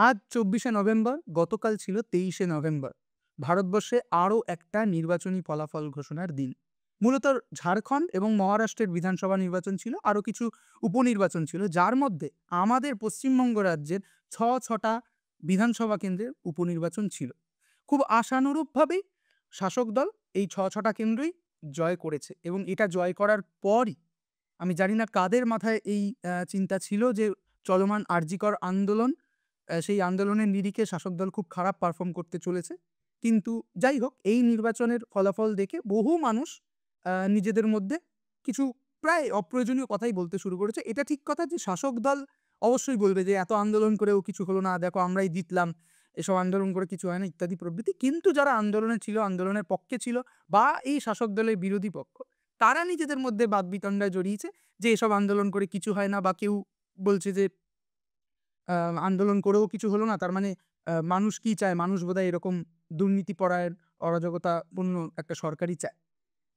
আজ ২৪শে নভেম্বর, গতকাল ছিল ২৩শে নভেম্বর। ভারতবর্ষে আরও একটা নির্বাচনী ফলাফল ঘোষণার দিন। মূলত ঝাড়খণ্ড এবং মহারাষ্ট্রের বিধানসভা নির্বাচন ছিল, আরও কিছু উপনির্বাচন ছিল, যার মধ্যে আমাদের পশ্চিমবঙ্গ রাজ্যের ছটা বিধানসভা কেন্দ্রের উপনির্বাচন ছিল। খুব আশানুরূপভাবেই শাসক দল এই ছটা কেন্দ্রই জয় করেছে এবং এটা জয় করার পরই আমি জানি না কাদের মাথায় এই চিন্তা ছিল যে চলমান আরজিকর আন্দোলন, সেই আন্দোলনের নিরিখে শাসক দল খুব খারাপ পারফর্ম করতে চলেছে। কিন্তু যাই হোক, এই নির্বাচনের ফলাফল দেখে বহু মানুষ নিজেদের মধ্যে কিছু প্রায় অপ্রয়োজনীয় কথাই বলতে শুরু করেছে। এটা ঠিক কথা যে শাসক দল অবশ্যই বলবে যে এত আন্দোলন করেও কিছু হলো না, দেখো আমরাই জিতলাম, এসব আন্দোলন করে কিছু হয় না ইত্যাদি প্রভৃতি। কিন্তু যারা আন্দোলনে ছিল, আন্দোলনের পক্ষে ছিল বা এই শাসক দলের বিরোধী পক্ষ, তারা নিজেদের মধ্যে বাকবিতণ্ডায় জড়িয়েছে যে এসব আন্দোলন করে কিছু হয় না, বা কেউ বলছে যে আন্দোলন করেও কিছু হলো না, তার মানে মানুষ কি চায়? মানুষ বোধহয় এরকম দুর্নীতিপরায়ণ, অরাজকতাপূর্ণ একটা সরকারই চায়।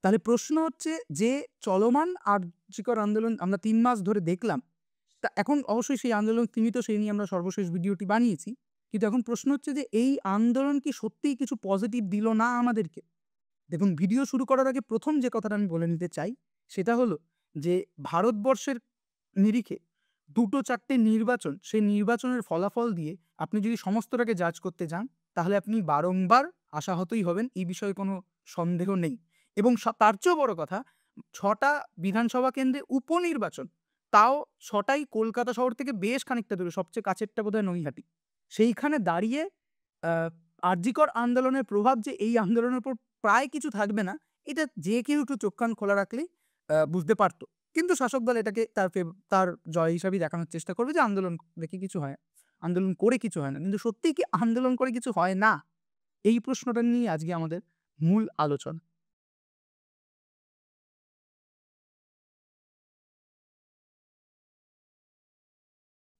তাহলে প্রশ্ন হচ্ছে যে চলমান আর্যিকর আন্দোলন আমরা ৩ মাস ধরে দেখলাম। তা এখন অবশ্যই সেই আন্দোলন সীমিত, সেই নিয়ে আমরা সর্বশেষ ভিডিওটি বানিয়েছি। কিন্তু এখন প্রশ্ন হচ্ছে যে এই আন্দোলন কি সত্যিই কিছু পজিটিভ দিল না আমাদেরকে? দেখুন, ভিডিও শুরু করার আগে ১ম যে কথাটা আমি বলে নিতে চাই, সেটা হলো যে ভারতবর্ষের নিরিখে ২-৪টে নির্বাচন, সেই নির্বাচনের ফলাফল দিয়ে আপনি যদি সমস্তটাকে জাজ করতে যান, তাহলে আপনি বারংবার আশাহতই হবেন। এই বিষয়ে কোনো সন্দেহ নেই। এবং তার চেয়েও বড় কথা, ৬টা বিধানসভা কেন্দ্রে উপনির্বাচন, তাও ৬টাই কলকাতা শহর থেকে বেশ খানিকটা দূরে। সবচেয়ে কাছেরটা বোধহয় নৈহাটি। সেইখানে দাঁড়িয়ে আ আরজিকর আন্দোলনের প্রভাব যে এই আন্দোলনের উপর প্রায় কিছু থাকবে না, এটা যে কেউ একটু চোখ কান খোলা রাখলেই বুঝতে পারত। কিন্তু শাসক দল এটাকে তার জয় হিসাবেই দেখানোর চেষ্টা করবে যে আন্দোলন দেখে কিছু হয়, আন্দোলন করে কিছু হয় না। কিন্তু সত্যিই কি আন্দোলন করে কিছু হয় না? এই প্রশ্নটা নিয়েই আজকে আমাদের মূল আলোচনা।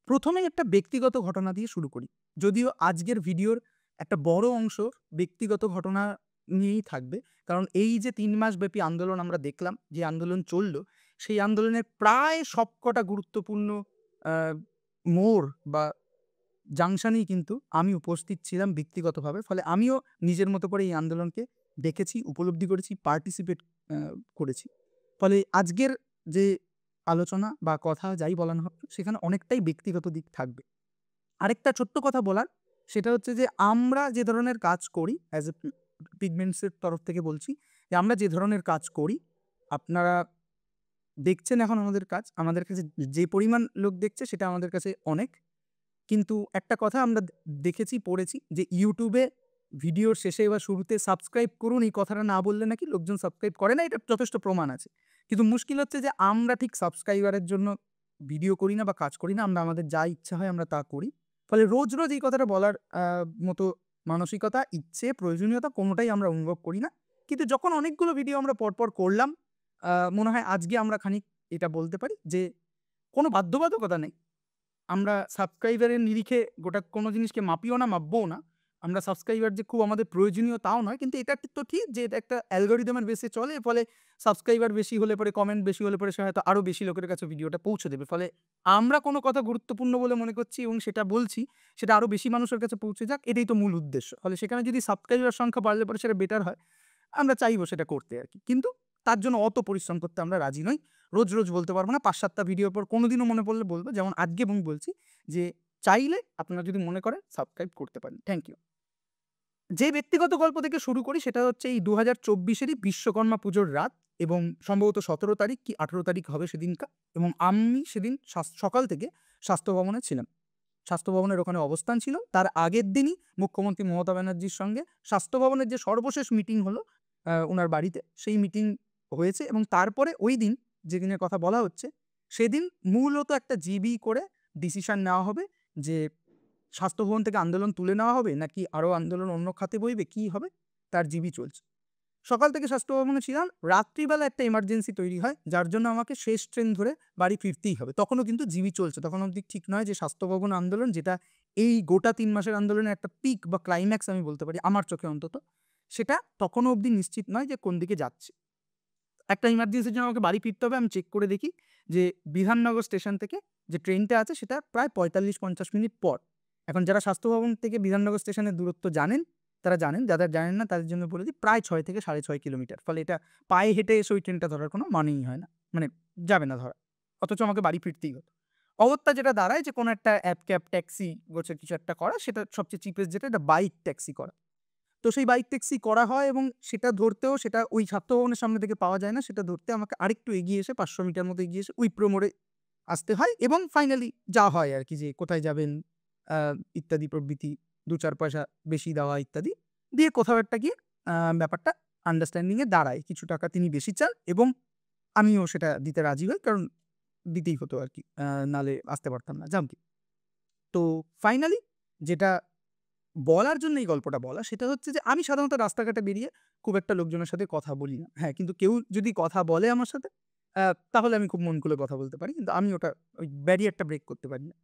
প্রথমেই একটা ব্যক্তিগত ঘটনা দিয়ে শুরু করি। যদিও আজকের ভিডিওর একটা বড় অংশ ব্যক্তিগত ঘটনা নিয়েই থাকবে। কারণ এই যে ৩ মাসব্যাপী আন্দোলন আমরা দেখলাম, যে আন্দোলন চলল, সেই আন্দোলনের প্রায় সবকটা গুরুত্বপূর্ণ আ মোড় বা জাংশনেই কিন্তু আমি উপস্থিত ছিলাম ব্যক্তিগতভাবে। ফলে আমিও নিজের মতো করে এই আন্দোলনকে দেখেছি, উপলব্ধি করেছি, পার্টিসিপেট আ করেছি। ফলে আজকের যে আলোচনা বা কথা যাই বলা না হোক, সেখানে অনেকটাই ব্যক্তিগত দিক থাকবে। আরেকটা ছোট্ট কথা বলার, সেটা হচ্ছে যে আমরা যে ধরনের কাজ করি অ্যাজ এ পিগমেন্টস এর তরফ থেকে বলছি যে আমরা যে ধরনের কাজ করি, আপনারা দেখছেন এখন আমাদের কাজ। আমাদের কাছে যে পরিমাণ লোক দেখছে সেটা আমাদের কাছে অনেক। কিন্তু একটা কথা আমরা দেখেছি, পড়েছি যে YouTube এ ভিডিওর শেষে বা শুরুতে সাবস্ক্রাইব করুন এই কথাটা না বললে নাকি লোকজন সাবস্ক্রাইব করে না, এটার যথেষ্ট প্রমাণ আছে। কিন্তু মুশকিল হচ্ছে যে আমরা ঠিক সাবস্ক্রাইবারের জন্য ভিডিও করি না বা কাজ করি না। আমরা আমাদের যা ইচ্ছা হয় আমরা তা করি। ফলে রোজ এই কথাটা বলার মতো মানসিকতা, ইচ্ছে, প্রয়োজনীয়তা কোনটাই আমরা অনুভব করি না। কিন্তু যখন অনেকগুলো ভিডিও আমরা পরপর করলাম, মনে হয় আজকে আমরা খানিক এটা বলতে পারি যে কোনো বাধ্যবাধকতা নেই। আমরা সাবস্ক্রাইবারের নিরিখে গোটা কোনো জিনিসকে মাপিও না, মাপবও না। আমরা সাবস্ক্রাইবার যে খুব আমাদের প্রয়োজনীয় তাও নয়। কিন্তু এটা তো ঠিক যে এটা একটা অ্যালগরিদমের বেসে চলে। ফলে সাবস্ক্রাইবার বেশি হলে পরে, কমেন্ট বেশি হলে পরে সে হয়তো আরো বেশি লোকের কাছে ভিডিওটা পৌঁছে দেবে। ফলে আমরা কোনো কথা গুরুত্বপূর্ণ বলে মনে করছি এবং সেটা বলছি, সেটা আরো বেশি মানুষের কাছে পৌঁছে যাক, এটাই তো মূল উদ্দেশ্য। ফলে সেখানে যদি সাবস্ক্রাইবার সংখ্যা বাড়লে পরে সেটা বেটার হয়। আমরা চাইবো সেটা করতে আরকি। কিন্তু তার জন্য অত পরিশ্রম করতে আমরা রাজি নই। রোজ বলতে পারব না। ৫-৭ টা ভিডিওর পর কোনদিনও মনে পড়লে বলব। যেমন আজকে আমি বলছি যে চাইলে আপনারা যদি মনে করেন সাবস্ক্রাইব করতে পারেন। Thank you. যে ব্যক্তিগত গল্প থেকে শুরু করি সেটা হচ্ছে এই ২০২৪ এরই বিশ্বকর্মা পুজোর রাত এবং সম্ভবত ১৭ তারিখ কি ১৮ তারিখ হবে সেদিনকার, এবং আমি সেদিন সকাল থেকে স্বাস্থ্য ভবনে ছিলাম। স্বাস্থ্য ভবনের ওখানে অবস্থান ছিল। তার আগের দিনই মুখ্যমন্ত্রী মমতা ব্যানার্জির সঙ্গে স্বাস্থ্য ভবনের যে সর্বশেষ মিটিং হলো উনার বাড়িতে, সেই মিটিং হয়েছে এবং তারপরে ঐদিন, যেদিনের কথা বলা হচ্ছে, সেদিন মূলত একটা জিবি করে ডিসিশন নেওয়া হবে যে স্বাস্থ্য ভবন থেকে আন্দোলন তুলে নেওয়া হবে নাকি আরো আন্দোলন অন্য খাতে বইবে, কি হবে, তার জিবি চলছে। সকাল থেকে স্বাস্থ্য ভবনে ছিলাম। রাত্রিবেলা একটা এমার্জেন্সি তৈরি হয়, যার জন্য আমাকে শেষ ট্রেন ধরে বাড়ি ফিরতেই হবে। তখনও কিন্তু জিবি চলছে। তখন অবধি ঠিক নয় যে স্বাস্থ্য ভবন আন্দোলন, যেটা এই গোটা ৩ মাসের আন্দোলনের একটা পিক বা ক্লাইম্যাক্স আমি বলতে পারি আমার চোখে অন্তত, সেটা তখনও অবধি নিশ্চিত নয় যে কোন দিকে যাচ্ছে। একটা ইমার্জেন্সির জন্য আমাকে বাড়ি ফিরতে হবে। আমি চেক করে দেখি যে বিধাননগর স্টেশন থেকে যে ট্রেনটা আছে সেটা প্রায় ৪৫-৫০ মিনিট পর। এখন যারা স্বাস্থ্য ভবন থেকে বিধাননগর স্টেশনের দূরত্ব জানেন, তারা জানেন। যারা জানেন না তাদের জন্য বলে দিই, প্রায় ৬ থেকে ৬.৫ কিলোমিটার। ফলে এটা পায়ে হেঁটে এসে ওই ট্রেনটা ধরার কোনো মানেই হয় না। মানে যাবে না ধরা। অথচ আমাকে বাড়ি ফিরতেই হতো। অগত্যা যেটা দাঁড়ায় যে কোনো একটা অ্যাপ ক্যাব, ট্যাক্সি গোছের কিছু একটা করা, সেটা সবচেয়ে চিপেস্ট যেটা, এটা বাইক ট্যাক্সি করা। তো সেই বাইক ট্যাক্সি করা হয় এবং সেটা ধরতেও সেটা ওই ছাত্র ভবনের সামনে থেকে পাওয়া যায় না। সেটা ধরতে আমাকে আরেকটু এগিয়ে এসে ৫০০ মিটার মতো এগিয়ে এসে উইপ্রো মোড়ে আসতে হয় এবং ফাইনালি যা হয় আরকি, যে কোথায় যাবেন আ ইত্যাদি প্রভৃতি, ২-৪ পয়সা বেশি দেওয়া ইত্যাদি। দিয়ে কোথাও একটা গিয়ে ব্যাপারটা আন্ডারস্ট্যান্ডিং এ দাঁড়ায়। কিছু টাকা তিনি বেশি চান এবং আমিও সেটা দিতে রাজি হই। কারণ দিতেই হতো আরকি। নাহলে আসতে পারতাম না। যাক গে। তো ফাইনালি যেটা বলার জন্য এই গল্পটা বলা, সেটা হচ্ছে যে আমি সাধারণত রাস্তাঘাটে বেরিয়ে খুব একটা লোকজনের সাথে কথা বলি না। হ্যাঁ, কিন্তু কেউ যদি কথা বলে আমার সাথে, তাহলে আমি খুব মন খুলে কথা বলতে পারি। কিন্তু আমি ওটা ওই ব্যারিয়ারটা ব্রেক করতে পারি না।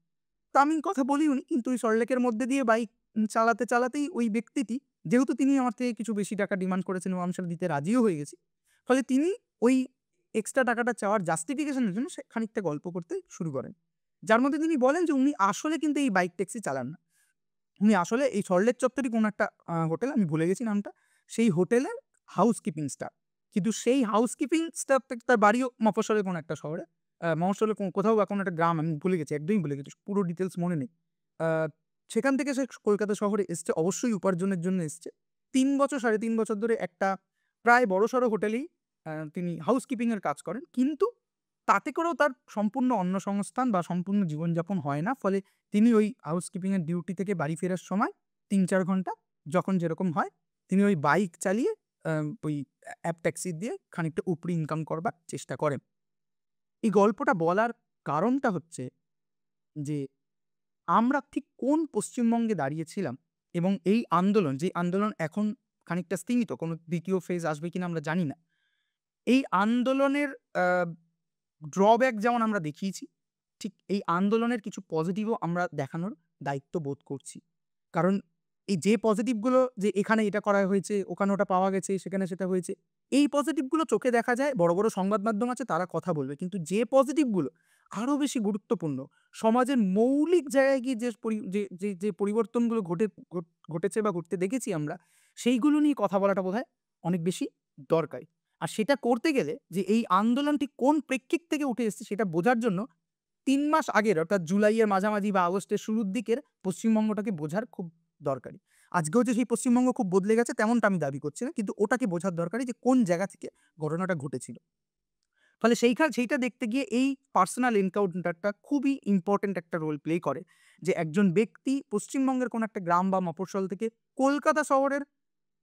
তো আমি কথা বলিওনি, কিন্তু ওই সল্টলেকের মধ্যে দিয়ে বাইক চালাতে, চালাতেই ওই ব্যক্তিটি, যেহেতু তিনি আমার থেকে কিছু বেশি টাকা ডিমান্ড করেছেন এবং আমি সেটা দিতে রাজিও হয়ে গেছি। ফলে তিনি ওই এক্সট্রা টাকাটা চাওয়ার জাস্টিফিকেশন এর জন্য সে খানিকটা গল্প করতে শুরু করেন। যার মধ্যে তিনি বলেন যে উনি আসলে কিন্তু এই বাইক ট্যাক্সি চালান না। উনি আসলে এই সল্টলেক চত্বরেই কোনো একটা হোটেল, আমি ভুলে গেছি নামটা। সেই হোটেলের হাউসকিপিং স্টাফ। কিন্তু সেই হাউসকিপিং স্টাফ তার বাড়িও মফস্বলের কোনো একটা শহরে। মফস্বলের কোথাও বা কোনো একটা গ্রাম, আমি ভুলে গেছি, একদমই ভুলে গেছি। পুরো ডিটেইলস মনে নেই। আ সেখান থেকে সে কলকাতা শহরে এসছে, অবশ্যই উপার্জনের জন্য এসছে। ৩ বছর, ৩.৫ বছর ধরে একটা প্রায় বড়সড় হোটেলেই তিনি হাউসকিপিং এর কাজ করেন। কিন্তু তাতে করেও তার সম্পূর্ণ অন্নসংস্থান বা সম্পূর্ণ জীবনযাপন হয় না। ফলে তিনি ওই হাউসকিপিং এর ডিউটি থেকে বাড়ি ফেরার সময় ৩-৪ ঘন্টা যখন যেরকম হয়, তিনি ওই বাইক চালিয়ে ওই অ্যাপ ট্যাক্সি দিয়ে খানিকটা উপরি ইনকাম করবার চেষ্টা করেন। এই গল্পটা বলার কারণটা হচ্ছে যে আমরা ঠিক কোন পশ্চিমবঙ্গে দাঁড়িয়েছিলাম এবং এই আন্দোলন, যে আন্দোলন এখন খানিকটা স্তিমিত, কোনো ২য় ফেজ আসবে কিনা আমরা জানি না। এই আন্দোলনের আ ড্রব্যাক যেমন আমরা দেখিয়েছি, ঠিক এই আন্দোলনের কিছু পজিটিভও আমরা দেখানোর দায়িত্ব বোধ করছি। কারণ এই যে পজিটিভ গুলো, যে এখানে এটা করা হয়েছে, ওখানে ওটা পাওয়া গেছে, সেখানে সেটা হয়েছে। এই পজিটিভ গুলো চোখে দেখা যায়, বড়, বড় সংবাদ মাধ্যম আছে তারা কথা বলবে। কিন্তু যে পজিটিভ গুলো আরো বেশি গুরুত্বপূর্ণ, সমাজের মৌলিক জায়গায় গিয়ে যে পরিবর্তনগুলো ঘটেছে বা ঘটতে দেখেছি আমরা, সেইগুলো নিয়ে কথা বলাটা বোধহয় অনেক বেশি দরকারি। আর সেটা করতে গেলে যে এই আন্দোলনটি কোন প্রেক্ষিত থেকে উঠে এসেছে সেটা বোঝার জন্য ৩ মাস আগের, অর্থাৎ জুলাইয়ের মাঝামাঝি বা আগস্টের শুরুর দিকের পশ্চিমবঙ্গটাকে বোঝার খুব দরকারি। আজকেও যে সেই পশ্চিমবঙ্গ খুব বদলে গেছে তেমনটা আমি দাবি করছি না। কিন্তু ওটাকে বোঝার দরকারি যে কোন জায়গা থেকে ঘটনাটা ঘটেছিল। ফলে সেইটা দেখতে গিয়ে এই পার্সোনাল এনকাউন্টারটা খুবই ইম্পোর্টেন্ট একটা রোল প্লে করে। যে একজন ব্যক্তি পশ্চিমবঙ্গের কোনো একটা গ্রাম বা মফস্বল থেকে কলকাতা শহরের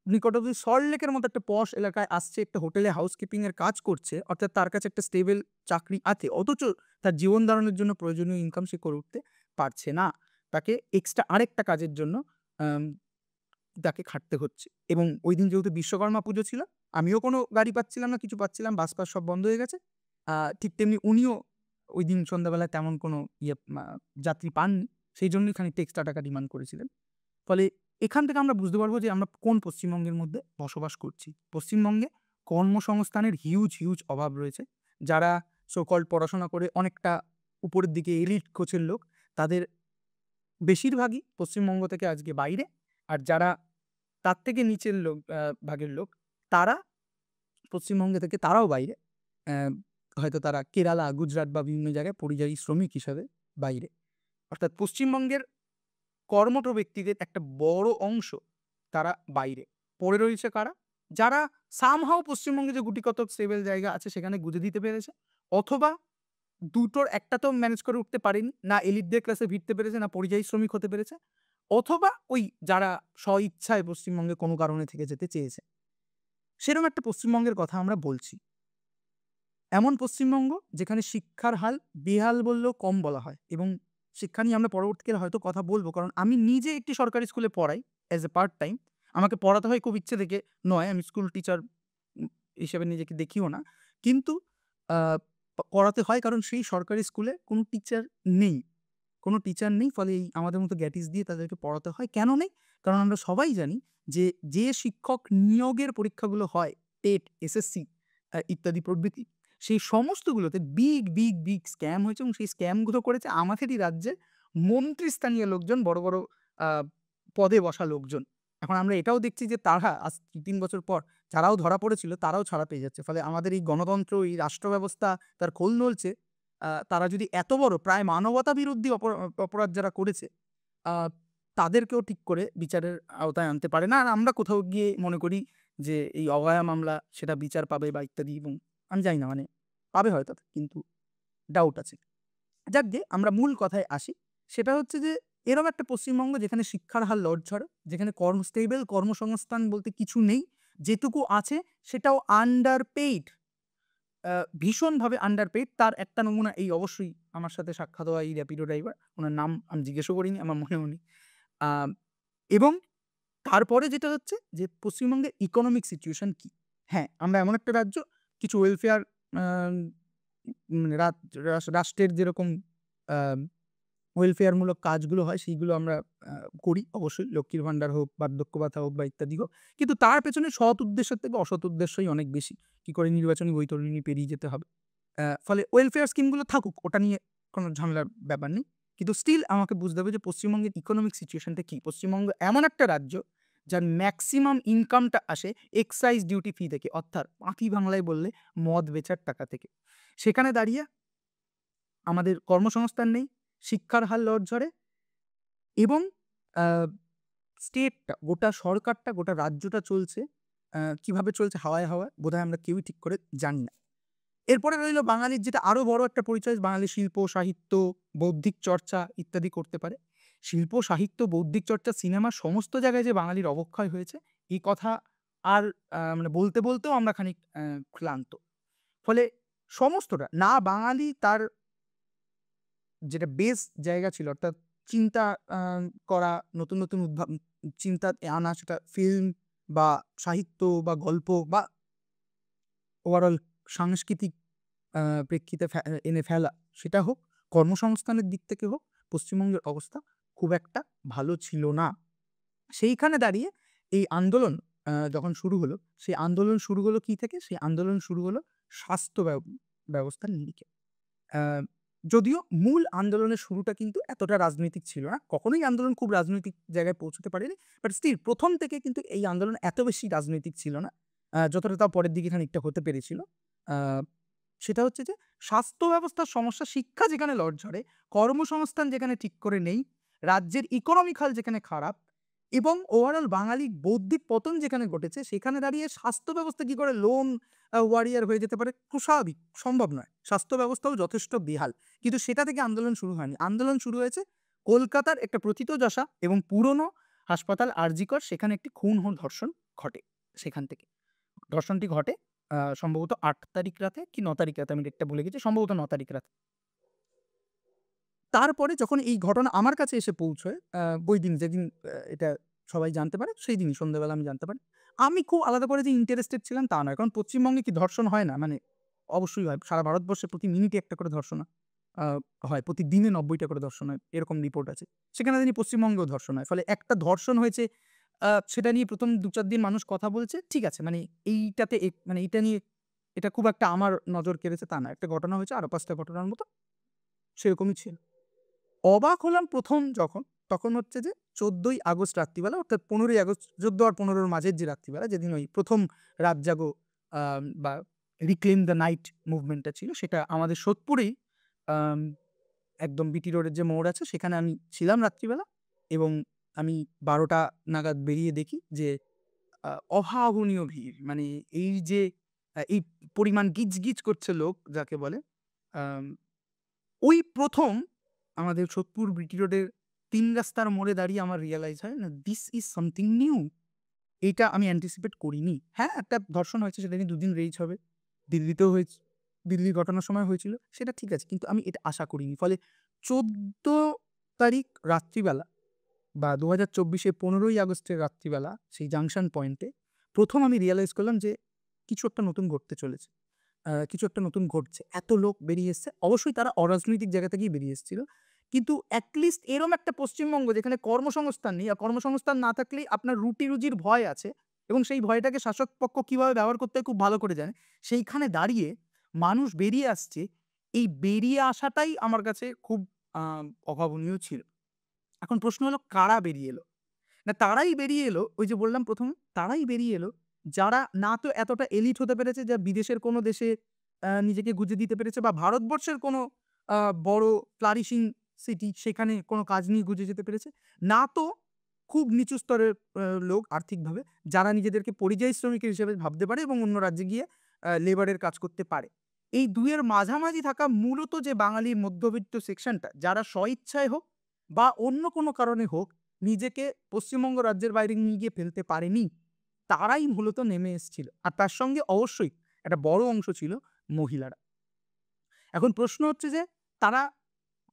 নিকটবর্তী সল্টলেকের মতো একটা পশ এলাকায় আসছে, একটা হোটেলে হাউসকিপিং এর কাজ করছে। অর্থাৎ তার কাছে একটা স্টেবল চাকরি আছে। অথচ তার জীবন ধারণের জন্য প্রয়োজনীয় ইনকাম সে করে উঠতে পারছে না। তাকে এক্সট্রা আরেকটা কাজের জন্য আম তাকে খাটতে হচ্ছে। এবং ঐদিন যেহেতু বিশ্বকর্মা পুজো ছিল, আমিও কোনো গাড়ি পাচ্ছিলাম না, কিছু পাচ্ছিলাম, বাস-ফাস সব বন্ধ হয়ে গেছে। ঠিক তেমনি উনিও ঐদিন সন্ধ্যাবেলায় তেমন কোনো যাত্রী পাননি। সেইজন্যই খানিকটা এক্সট্রা টাকা ডিমান্ড করেছিলেন। ফলে এখান থেকে আমরা বুঝতে পারবো যে আমরা কোন পশ্চিমবঙ্গের মধ্যে বসবাস করছি। পশ্চিমবঙ্গে কর্মসংস্থানের হিউজ অভাব রয়েছে। যারা সো কল্ড পড়াশোনা করে অনেকটা উপরের দিকে এলিট কোচের লোক, তাদের বেশিরভাগই পশ্চিমবঙ্গ থেকে আজকে বাইরে। আর যারা তার থেকে নিচের লোক, ভাগের লোক, তারা পশ্চিমবঙ্গ থেকে তারাও বাইরে। অ্যা হয়তো তারা কেরালা, গুজরাট বা বিভিন্ন জায়গায় পরিযায়ী শ্রমিক হিসাবে বাইরে। অর্থাৎ পশ্চিমবঙ্গের কর্মঠ ব্যক্তিদের একটা বড় অংশ তারা বাইরে। পড়ে রয়েছে কারা? যারা somehow পশ্চিমবঙ্গে যে গুটিকতক স্টেবল জায়গা আছে সেখানে গুঁজে দিতে পেরেছে, অথবা দুটোর একটাতেও ম্যানেজ করে উঠতে পারেনি। না এলিটদের ক্লাসে ভিড়তে পেরেছে, না পরিযায়ী শ্রমিক হতে পেরেছে। অথবা ওই যারা স্বইচ্ছায় পশ্চিমবঙ্গে কোনো কারণে থেকে যেতে চেয়েছে। সেরকম একটা পশ্চিমবঙ্গের কথা আমরা বলছি। এমন পশ্চিমবঙ্গ যেখানে শিক্ষার হাল বেহাল বললেও কম বলা হয় এবং শিক্ষা নিয়ে আমরা পরবর্তীকালে হয়তো কথা বলব। কারণ আমি নিজে একটি সরকারি স্কুলে পড়াই অ্যাজ এ পার্ট টাইম। আমাকে পড়াতে হয় খুব ইচ্ছে থেকে নয়। আমি স্কুল টিচার হিসেবে নিজেকে দেখিও না। কিন্তু আ পড়াতে হয় কারণ সেই সরকারি স্কুলে কোনো টিচার নেই। কোনো টিচার নেই। ফলে এই আমাদের মতো গ্যাটিস দিয়ে তাদেরকে পড়াতে হয়। কেন নেই? কারণ আমরা সবাই জানি যে শিক্ষক নিয়োগের পরীক্ষাগুলো হয় টেট, এসএসসি ইত্যাদি প্রভৃতি, সেই সমস্তগুলোতে বিগ স্ক্যাম হয়েছে এবং সেই স্ক্যামগুলো করেছে আমাদেরই রাজ্যের মন্ত্রীস্থানীয় লোকজন, বড় বড় পদে বসা লোকজন। এখন আমরা এটাও দেখছি যে তারা আজ ৩ বছর পর যারাও ধরা পড়েছিল তারাও ছাড়া পেয়ে যাচ্ছে। ফলে আমাদের এই গণতন্ত্র, এই রাষ্ট্র ব্যবস্থা তার খোল নলছে। তারা যদি এত বড় প্রায় মানবতা বিরোধী অপরাধ যারা করেছে, আ তাদেরকেও ঠিক করে বিচারের আওতায় আনতে পারে না। আর আমরা কোথাও গিয়ে মনে করি যে এই অভয়া মামলা সেটা বিচার পাবে বা ইত্যাদি, এবং আমি জানি না, মানে পাবে হয়তো, কিন্তু ডাউট আছে। যাকগে আমরা মূল কথায় আসি। সেটা হচ্ছে যে এরম একটা পশ্চিমবঙ্গ যেখানে শিক্ষার হার লড়ঝড়, যেখানে স্টেবল কর্মসংস্থান বলতে কিছু নেই। যেটুকু আছে সেটাও আন্ডারপেইড, ভীষণভাবে আন্ডারপেইড। তার একটা নমুনা এই অবশ্যই আমার সাথে সাক্ষাৎ হওয়া এই র‍্যাপিডো ড্রাইভার। উনার নাম আমি জিজ্ঞেসও করিনি, আমার মনেও নেই। আম এবং তারপরে যেটা হচ্ছে যে পশ্চিমবঙ্গের ইকোনমিক সিচুয়েশন কি? হ্যাঁ, আমরা এমন একটা রাজ্য, কিছু ওয়েলফেয়ার আম মানে রাষ্ট্রের যেরকম আম ওয়েলফেয়ারমূলক কাজগুলো হয় সেইগুলো আমরা আ করি অবশ্যই। লক্ষ্মীর ভান্ডার হোক, বার্ধক্য ভাতা হোক বা ইত্যাদি হোক। কিন্তু তার পেছনে সৎ উদ্দেশ্যের থেকে অসৎ উদ্দেশ্যই অনেক বেশি। কি করে নির্বাচনী বৈতরণী পেরিয়ে যেতে হবে। ফলে ওয়েলফেয়ার স্কিমগুলো থাকুক, ওটা নিয়ে কোনো ঝামেলার ব্যাপার নেই। কিন্তু স্টিল আমাকে বুঝতে হবে যে পশ্চিমবঙ্গের ইকোনমিক সিচুয়েশনটা কি? পশ্চিমবঙ্গ এমন একটা রাজ্য যার ম্যাক্সিমাম ইনকামটা আসে এক্সাইজ ডিউটি ফি থেকে, অর্থাৎ পাঁতি বাংলায় বললে মদ বেচার টাকা থেকে। সেখানে দাঁড়িয়ে আমাদের কর্মসংস্থান নেই, শিক্ষার হার লড়ঝড়ে, এবং আ স্টেটটা, গোটা সরকারটা, গোটা রাজ্যটা চলছে কিভাবে চলছে হাওয়ায়, হাওয়ায় বোধহয় আমরা কেউই ঠিক করে জানি না। এরপরে রইল বাঙালির যেটা আরো বড় একটা পরিচয়, বাঙালি শিল্প, সাহিত্য, বৌদ্ধিক চর্চা ইত্যাদি করতে পারে। শিল্প, সাহিত্য, বৌদ্ধিক চর্চা, সিনেমা সমস্ত জায়গায় যে বাঙালির অবক্ষয় হয়েছে, এই কথা আর মানে বলতে, বলতেও আমরা খানিক ক্লান্ত। ফলে সমস্তটা না বাঙালি তার যেটা বেস জায়গা ছিল, অর্থাৎ চিন্তা আ করা, নতুন, নতুন চিন্তা আনা, সেটা ফিল্ম বা সাহিত্য বা গল্প বা ওভারঅল সাংস্কৃতিক আ প্রেক্ষিতে এনে ফেলা, সেটা হোক, কর্মসংস্থানের দিক থেকে হোক, পশ্চিমবঙ্গের অবস্থা খুব একটা ভালো ছিল না। সেইখানে দাঁড়িয়ে এই আন্দোলন যখন শুরু হলো, সেই আন্দোলন শুরু হলো কি থেকে? সেই আন্দোলন শুরু হলো স্বাস্থ্য ব্যবস্থার নিরিখে। আ যদিও মূল আন্দোলনের শুরুটা কিন্তু এতটা রাজনৈতিক ছিল না। কখনোই আন্দোলন খুব রাজনৈতিক জায়গায় পৌঁছতে পারেনি। বাট স্টিল ১ম থেকে কিন্তু এই আন্দোলন এত বেশি রাজনৈতিক ছিল না। যতটা তাও পরের দিকে খানিকটা হতে পেরেছিল। আ সেটা হচ্ছে যে স্বাস্থ্য ব্যবস্থার সমস্যা, শিক্ষা যেখানে লড়ঝড়ে, কর্মসংস্থান যেখানে ঠিক করে নেই, রাজ্যের ইকোনমিক হাল যেখানে খারাপ, এবং ওভারঅল বাঙালির বৌদ্ধিক পতন যেখানে ঘটেছে, সেখানে দাঁড়িয়ে স্বাস্থ্য ব্যবস্থা কি করে লোন ওয়ারিয়র হয়ে যেতে পারে? খুব স্বাভাবিক, সম্ভব নয়। স্বাস্থ্য ব্যবস্থাও যথেষ্ট বেহাল। কিন্তু সেটা থেকে আন্দোলন শুরু হয়নি। আন্দোলন শুরু হয়েছে কলকাতার একটা প্রথিতযশা এবং পুরনো হাসপাতাল আর.জি.কর, সেখানে একটি খুন ও ধর্ষণ ঘটে সেখান থেকে। ধর্ষণটি ঘটে সম্ভবত ৮ তারিখ রাতে কি ৯ তারিখ রাতে, আমি ডেটটা ভুলে গেছি। সম্ভবত ৯ তারিখ রাতে। তারপরে যখন এই ঘটনা আমার কাছে এসে পৌঁছয়, ওইদিন যেদিন এটা সবাই জানতে পারে, সেই দিনই সন্ধ্যাবেলা আমি জানতে পারি। আমি খুব আলাদা করে যে ইন্টারেস্টেড ছিলাম তা নয়। কারণ পশ্চিমবঙ্গে কি ধর্ষণ হয় না? মানে অবশ্যই হয়। সারা ভারতবর্ষে প্রতি মিনিটে একটা করে ধর্ষণ আ হয়। প্রতিদিনে ৯০ টা করে ধর্ষণ হয়। এরকম রিপোর্ট আছে। সেখানে জানি পশ্চিমবঙ্গেও ধর্ষণ হয়। ফলে একটা ধর্ষণ হয়েছে, সেটা নিয়ে ১ম ২-৪ দিন মানুষ কথা বলছে। ঠিক আছে। মানে এইটাতে মানে এইটা নিয়ে এটা খুব একটা আমার নজর কেড়েছে তা না। একটা ঘটনা হয়েছে, আরো ৫ টা ঘটনার মতো সেরকমই ছিল। অবাক হলাম ১ম যখন, তখন হচ্ছে যে ১৪ই আগস্ট রাত্রিবেলা, অর্থাৎ ১৫ই আগস্ট, ১৪ আর ১৫ র মাঝের যে রাত্রিবেলা, যেদিন ওই ১ম রাত জাগো বা রিক্লেইম দ্য নাইট মুভমেন্টটা ছিল, সেটা আমাদের সোদপুরেই আম একদম বিটি রোডের যে মোড় আছে সেখানে আমি ছিলাম রাত্রিবেলা, এবং আমি ১২টা নাগাদ বেরিয়ে দেখি যে আ অভাবনীয় ভিড়। মানে এই যে এই পরিমাণ গিজ করছে লোক যাকে বলে, আম ওই ১ম আমাদের সোদপুর বিটি রোডের ৩ রাস্তার মোড়ে দাঁড়িয়ে আমার রিয়ালাইজ হয়, না দিস ইজ সামথিং নিউ। এইটা আমি অ্যান্টিসিপেট করিনি। হ্যাঁ, একটা ধর্ষণ হয়েছে, সেটা নিয়ে ২ দিন রেইজ হবে। দিল্লিতেও দিল্লির ঘটনার সময় হয়েছিল। সেটা ঠিক আছে। কিন্তু আমি এটা আশা করিনি। ফলে ১৪ তারিখ রাত্রিবেলা বা ২০২৪ এর ১৫ই আগস্টের রাত্রিবেলা সেই জাংশন পয়েন্টে ১ম আমি রিয়ালাইজ করলাম যে কিছু একটা নতুন ঘটতে চলেছে। কিছু একটা নতুন ঘটছে। এত লোক বেরিয়ে এসছে। অবশ্যই তারা অরাজনৈতিক জায়গা থেকেই বেরিয়ে এসেছিল। কিন্তু এট লিস্ট এরম একটা পশ্চিমবঙ্গ যেখানে কর্মসংস্থান নেই, আর কর্মসংস্থান না থাকলেই আপনার রুটি-রুজির ভয় আছে, এবং সেই ভয়টাকে শাসক পক্ষ কিভাবে ব্যবহার করতে হয় খুব ভালো করে জানে। সেইখানে দাঁড়িয়ে মানুষ বেরিয়ে আসছে। এই বেরিয়ে আসাটাই আমার কাছে খুব অভাবনীয় ছিল। এখন প্রশ্ন হলো কারা বেরিয়ে এলো? না তারাই বেরিয়ে এলো, ওই যে বললাম ১ম তারাই বেরিয়ে এলো যারা না তো এতটা এলিট হতে পেরেছে, যা বিদেশের কোনো দেশে নিজেকে গুঁজে দিতে পেরেছে, বা ভারতবর্ষের কোনো আ বড় ফ্লারিশিং সিটি সেখানে কোনো কাজ নিয়ে গুঁজে যেতে পেরেছে। না তো খুব নিচু স্তরের লোক আর্থিকভাবে, যারা নিজেদেরকে পরিযায়ী শ্রমিক হিসেবে ভাবতে পারে এবং অন্য রাজ্যে গিয়ে লেবারের কাজ করতে পারে। এই ২ এর মাঝামাঝি থাকা মূলত যে বাঙালি মধ্যবিত্ত সেকশনটা, যারা স্বইচ্ছায় হোক বা অন্য কোনো কারণে হোক নিজেকে পশ্চিমবঙ্গ রাজ্যের বাইরে নিয়ে গিয়ে ফেলতে পারেনি, তারাই মূলত নেমে এসছিল। আর তার সঙ্গে অবশ্যই একটা বড় অংশ ছিল মহিলারা। এখন প্রশ্ন হচ্ছে যে তারা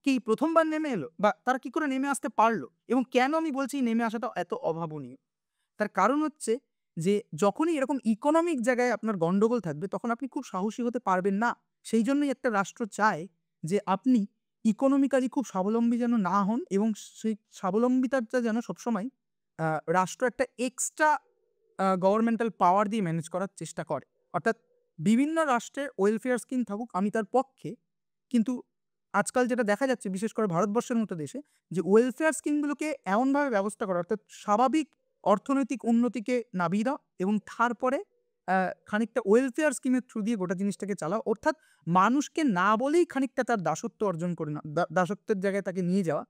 কি ১ম বার নেমে এলো? বা তারা কি করে নেমে আসতে পারল? এবং কেন আমি বলছি নেমে আসাটা এত অভাবনীয়? তার কারণ হচ্ছে যে যখনই এরকম ইকোনমিক জায়গায় আপনার গন্ডগোল থাকবে, তখন আপনি খুব সাহসী হতে পারবেন না। সেই জন্যই একটা রাষ্ট্র চায় যে আপনি ইকোনমিক্যালি খুব স্বাবলম্বী যেন না হন, এবং সেই স্বাবলম্বিতাটা যেন সবসময় আ রাষ্ট্র একটা এক্সট্রা গভর্নমেন্টাল পাওয়ার দিয়ে ম্যানেজ করার চেষ্টা করে। অর্থাৎ বিভিন্ন রাষ্ট্রের ওয়েলফেয়ার স্কিম থাকুক, আমি তার পক্ষে। কিন্তু আজকাল যেটা দেখা যাচ্ছে বিশেষ করে ভারতবর্ষের মতো দেশে, যে ওয়েলফেয়ার স্কিমগুলোকে এমনভাবে ব্যবস্থা করা, অর্থাৎ স্বাভাবিক অর্থনৈতিক উন্নতিকে নামিয়ে দাও এবং তারপরে খানিকটা ওয়েলফেয়ার স্কিমের থ্রু দিয়ে গোটা জিনিসটাকে চালাও। অর্থাৎ মানুষকে না বলেই খানিকটা তার দাসত্ব অর্জন করে না, দাসত্বের জায়গায় তাকে নিয়ে যাওয়া।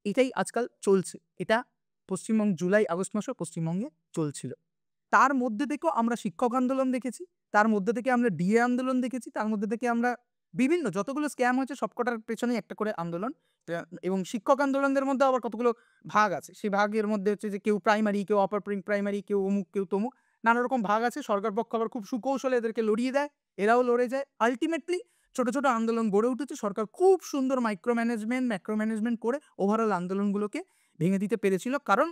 এটাই আজকাল চলছে। এটা পশ্চিমবঙ্গ জুলাই, আগস্ট মাসেও পশ্চিমবঙ্গে চলছিল। তার মধ্যে থেকেও আমরা শিক্ষক আন্দোলন দেখেছি। তার মধ্যে থেকে আমরা ডিএ আন্দোলন দেখেছি। তার মধ্যে থেকে আমরা বিভিন্ন যতগুলো স্ক্যাম হয়েছে সবকটার পেছনেই একটা করে আন্দোলন। এবং শিক্ষক আন্দোলনদের মধ্যে আবার কতগুলো ভাগ আছে। সেই ভাগের মধ্যে হচ্ছে যে কেউ প্রাইমারি, কেউ আপার প্রাইমারি, কেউ অমুক, কেউ তমুক। নানা রকম ভাগ আছে। সরকার পক্ষ আবার খুব সুকৌশলে এদেরকে লড়িয়ে দেয়। এরাও লড়ে যায়। আল্টিমেটলি ছোট, ছোট আন্দোলন গড়ে উঠেছে। সরকার খুব সুন্দর ম্যাক্রো ম্যানেজমেন্ট করে ওভারঅল আন্দোলনগুলোকে ভেঙে দিতে পেরেছিল। কারণ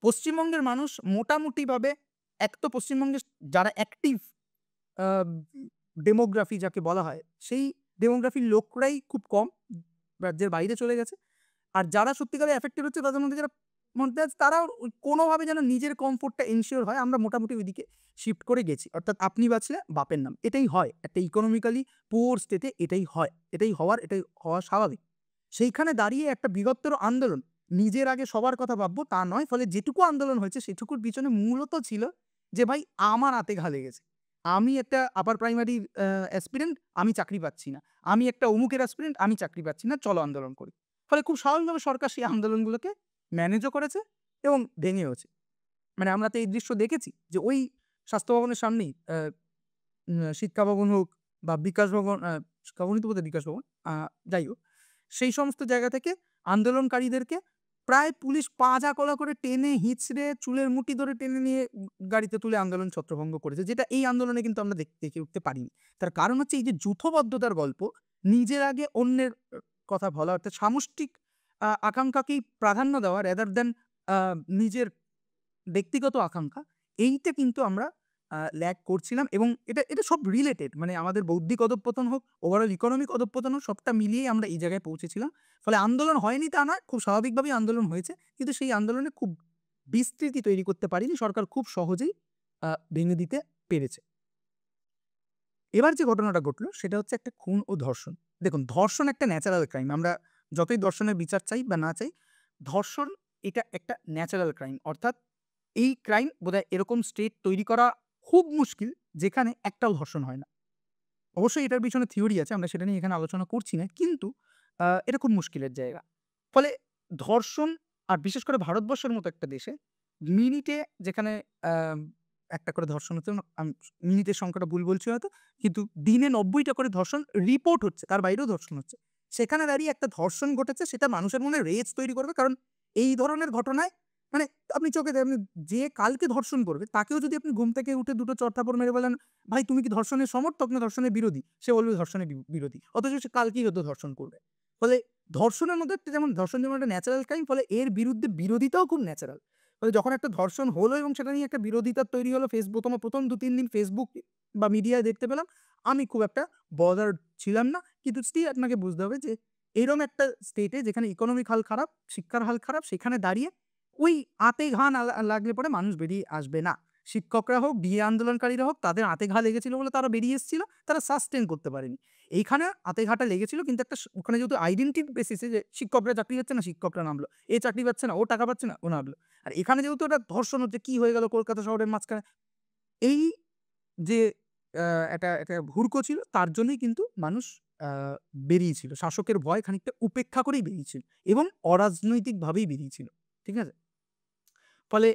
পশ্চিমবঙ্গের মানুষ মোটামুটিভাবে, এক তো পশ্চিমবঙ্গে যারা অ্যাক্টিভ আ ডেমোগ্রাফি যাকে বলা হয়, সেই ডেমোগ্রাফির লোকরাই খুব কম রাজ্যের বাইরে চলে গেছে। আর যারা সত্যিকারে এফেক্টেড হচ্ছে তাদের মধ্যে যারা মধ্যে আছে, তারাও কোনোভাবে যেন নিজের কমফোর্টটা এনশিওর হয়, আমরা মোটামুটি ওইদিকে শিফট করে গেছি। অর্থাৎ আপনি বাঁচলে বাপের নাম। এটাই হয়। একটা ইকোনমিক্যালি পুয়ার স্টেটে এটাই হয়। এটাই হওয়া স্বাভাবিক। সেইখানে দাঁড়িয়ে একটা বৃহত্তর আন্দোলন, নিজের আগে সবার কথা ভাববো তা নয়। ফলে যেটুকু আন্দোলন হয়েছে সেটুকুর পিছনে মূলত ছিল যে ভাই আমার হাতে ঘা লেগেছে। আমি একটা আপার প্রাইমারির অ্যাসপিরেন্ট, আমি চাকরি পাচ্ছি না। আমি একটা অমুকের অ্যাসপিরেন্ট, আমি চাকরি পাচ্ছি না। চলো আন্দোলন করি। ফলে খুব স্বাভাবিকভাবে সরকার সেই আন্দোলনগুলোকে ম্যানেজও করেছে এবং ভেঙেওছে। মানে আমরা তো এই দৃশ্য দেখেছি যে ওই স্বাস্থ্য ভবনের সামনেই শিক্ষা ভবন হোক বা বিকাশ ভবন, শিক্ষা ভবনই তো বোধহয় বিকাশ ভবন। আ যাই হোক, সেই সমস্ত জায়গা থেকে আন্দোলনকারীদেরকে প্রায় পুলিশ পা-জা-কোলা করে টেনে হিঁচড়ে চুলের মুঠি ধরে টেনে নিয়ে গাড়িতে তুলে আন্দোলন ছত্রভঙ্গ করেছে। যেটা এই আন্দোলনে কিন্তু আমরা দেখে উঠতে পারিনি। তার কারণ হচ্ছে এই যে যূথবদ্ধতার গল্প, নিজের আগে অন্যের কথা বলা, অর্থাৎ সামষ্টিক আকাঙ্ক্ষাকেই প্রাধান্য দেওয়া rather than আ নিজের ব্যক্তিগত আকাঙ্ক্ষা, এইটা কিন্তু আমরা ল্যাক করছিলাম এবং এটা সব রিলেটেড। মানে আমাদের বৌদ্ধিক অধঃপতন হোক, ওভারঅল ইকোনমিক অধঃপতন হোক, সবটা মিলিয়েই আমরা এই জায়গায় পৌঁছেছিলাম। ফলে আন্দোলন হয়নি তা নয়, খুব স্বাভাবিকভাবেই আন্দোলন হয়েছে। কিন্তু সেই আন্দোলনে খুব বিস্তৃতি তৈরি করতে পারিনি। সরকার খুব সহজেই ভেঙে দিতে পেরেছে। এবার যে ঘটনাটা ঘটল সেটা হচ্ছে একটা খুন ও ধর্ষণ। দেখুন, ধর্ষণ একটা ন্যাচারাল ক্রাইম। আমরা যতই ধর্ষণের বিচার চাই বা না চাই, ধর্ষণ এটা একটা ন্যাচারাল ক্রাইম। অর্থাৎ এই ক্রাইম বোধহয় এরকম স্টেট তৈরি করা খুব মুশকিল যেখানে একটাও ধর্ষণ হয় না। অবশ্যই এটার পিছনে থিওরি আছে। আমরা সেটা নিয়ে এখানে আলোচনা করছি না। কিন্তু এটা খুব মুশকিলের জায়গা। ফলে ধর্ষণ, আর বিশেষ করে ভারতবর্ষের মতো একটা দেশে মিনিটে যেখানে আম একটা করে ধর্ষণ হচ্ছে, মিনিটের সংখ্যাটা ভুল বলছি হয়তো। কিন্তু দিনে ৯০ টা করে ধর্ষণ রিপোর্ট হচ্ছে। তার বাইরেও ধর্ষণ হচ্ছে। সেখানে দাঁড়িয়ে একটা ধর্ষণ ঘটেছে, সেটা মানুষের মনে রেজ তৈরি করবে। কারণ এই ধরনের ঘটনায় মানে আপনি চোখে আপনি যে কালকে ধর্ষণ করবে তাকেও যদি আপনি ঘুম থেকে উঠে দুটো চড়-থাপড় মেরে বলেন, "ভাই তুমি কি ধর্ষণের সমর্থক না ধর্ষণের বিরোধী?" সে বলবে ধর্ষণের বিরোধী। অথচ সে কালকেই হয়তো ধর্ষণ করবে। ফলে ধর্ষণের মধ্যে একটা, যেমন ধর্ষণ যেমন একটা ন্যাচারাল ক্রাইম, ফলে এর বিরুদ্ধে বিরোধিতাও খুব ন্যাচারাল। ফলে যখন একটা ধর্ষণ হলো এবং সেটা নিয়ে একটা বিরোধিতা তৈরি হলো, প্রথম ২-৩ দিন ফেসবুক বা মিডিয়ায় দেখতে পেলাম। আমি খুব একটা বদার্ড ছিলাম না। কিন্তু স্টিল আপনাকে বুঝতে হবে যে এরম একটা স্টেটে যেখানে ইকোনমিক হাল খারাপ, শিক্ষার হাল খারাপ, সেখানে দাঁড়িয়ে ওই আঁতে ঘা না লাগলে পরে মানুষ বেরিয়ে আসবে না। শিক্ষকরা হোক, ডিএ আন্দোলনকারীরা হোক, তাদের হাতে ঘা লেগেছিল বলে তারা বেরিয়ে এসেছিল, তারা সাস্টেইন করতে পারেনি। এইখানে হাতে ঘাটা লেগেছিল কিন্তু একটা ওখানে যেহেতু আইডেন্টিটি বেসিসে যে শিক্ষকরা চাকরি পাচ্ছে না, শিক্ষকরা নামলো। এ চাকরি পাচ্ছে না, ও টাকা পাচ্ছে না, ও নামলো। আর এখানে যেহেতু একটা ধর্ষণ হচ্ছে, কি হয়ে গেল কলকাতা শহরের মাঝখানে? এই যে একটা একটা হুড়কো ছিল, তার জন্যই কিন্তু মানুষ আ বেরিয়েছিল। শাসকের ভয় খানিকটা উপেক্ষা করেই বেরিয়েছিল এবং অরাজনৈতিকভাবেই বেরিয়েছিল। ঠিক আছে? ফলে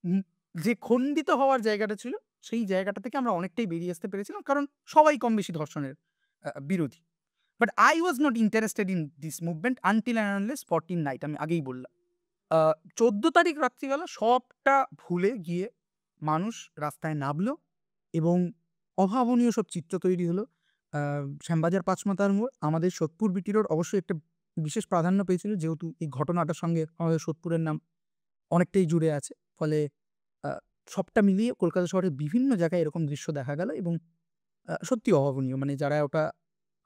উম যে খণ্ডিত হওয়ার জায়গাটা ছিল, সেই জায়গাটা থেকে আমরা অনেকটাই বেরিয়ে আসতে পেরেছিলাম। কারণ সবাই কম বেশি ধর্ষণের বিরোধী। But I was not interested in this movement until and unless 14 night আমি আগেই বললাম। আ ১৪ তারিখ রাত্রিবেলা সবটা ভুলে গিয়ে মানুষ রাস্তায় নামলো এবং অভাবনীয় সব চিত্র তৈরি হলো। আ শ্যামবাজার ৫ মাথার মোড়, আমাদের সোদপুর বিটি রোড অবশ্যই একটা বিশেষ প্রাধান্য পেয়েছিল যেহেতু এই ঘটনাটার সঙ্গে আমাদের সোদপুরের নাম অনেকটাই জুড়ে আছে। ফলে আ সবটা মিলিয়ে কলকাতা শহরের বিভিন্ন জায়গায় এরকম দৃশ্য দেখা গেল এবং সত্যিই অভাবনীয়। মানে যারা ওটা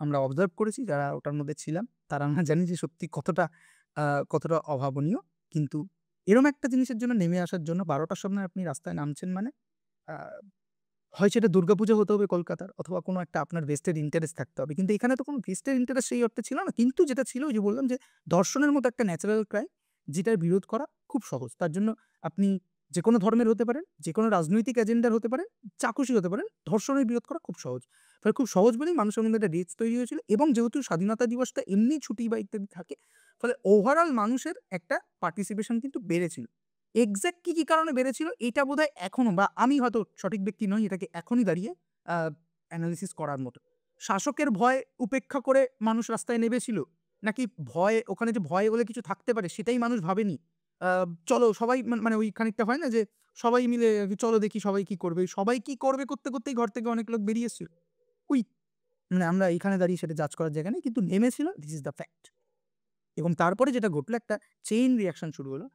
আমরা অবজার্ভ করেছি, যারা ওটার মধ্যে ছিলাম, তারা আমরা জানি যে সত্যি আ কতটা অভাবনীয়। কিন্তু এরম একটা জিনিসের জন্য নেমে আসার জন্য ১২ টার সময় আপনি রাস্তায় নামছেন মানে আ হয় সেটা দুর্গাপুজো হতে হবে কলকাতার অথবা কোনো একটা আপনার ভেস্টেড ইন্টারেস্ট থাকতে হবে। কিন্তু এখানে তো কোনো ভেস্টেড ইন্টারেস্ট সেই অর্থে ছিল না। কিন্তু যেটা ছিল ওই যে বললাম যে ধর্ষণের মতো একটা ন্যাচারাল ক্রাইম যেটার বিরোধ করা খুব সহজ। তার জন্য আপনি যেকোনো ধর্মের হতে পারেন, যেকোনো রাজনৈতিক এজেন্ডার হতে পারেন, যা খুশি হতে পারেন। ধর্ষণের বিরোধ করা খুব সহজ। ফলে খুব সহজ বলেই মানুষের মধ্যে একটা রেজ তৈরি হয়েছিল এবং যেহেতু স্বাধীনতা দিবসটা এমনি ছুটি বা ইত্যাদি থাকে, ফলে ওভারঅল মানুষের একটা পার্টিসিপেশন কিন্তু বেড়েছিল। এক্সাক্ট কি কারণে বেড়েছিল এটা বোধহয় এখনো বা আমি হয়তো সঠিক ব্যক্তি নই এটাকে এখনই দাঁড়িয়ে আ এনালিসিস করার মতো। শাসকের ভয় উপেক্ষা করে মানুষ রাস্তায় নেমেছিল? নাকি ভয় ওখানে যে ভয় বলে কিছু থাকতে পারে সেটাই মানুষ ভাবেনি? আ চলো সবাই মানে ওই খানিকটা হয় না যে সবাই মিলে চলো দেখি সবাই কি করবে? সবাই কি করবে করতেই ঘর থেকে অনেক লোক বেরিয়ে এসছিল। ওই মানে আমরা এইখানে দাঁড়িয়ে সেটা জাজ করার জায়গা নেই। কিন্তু নেমেছিল, দিস ইস দ্য ফ্যাক্ট। এবং তারপরে যেটা ঘটলো একটা চেইন রিঅ্যাকশন শুরু হলো।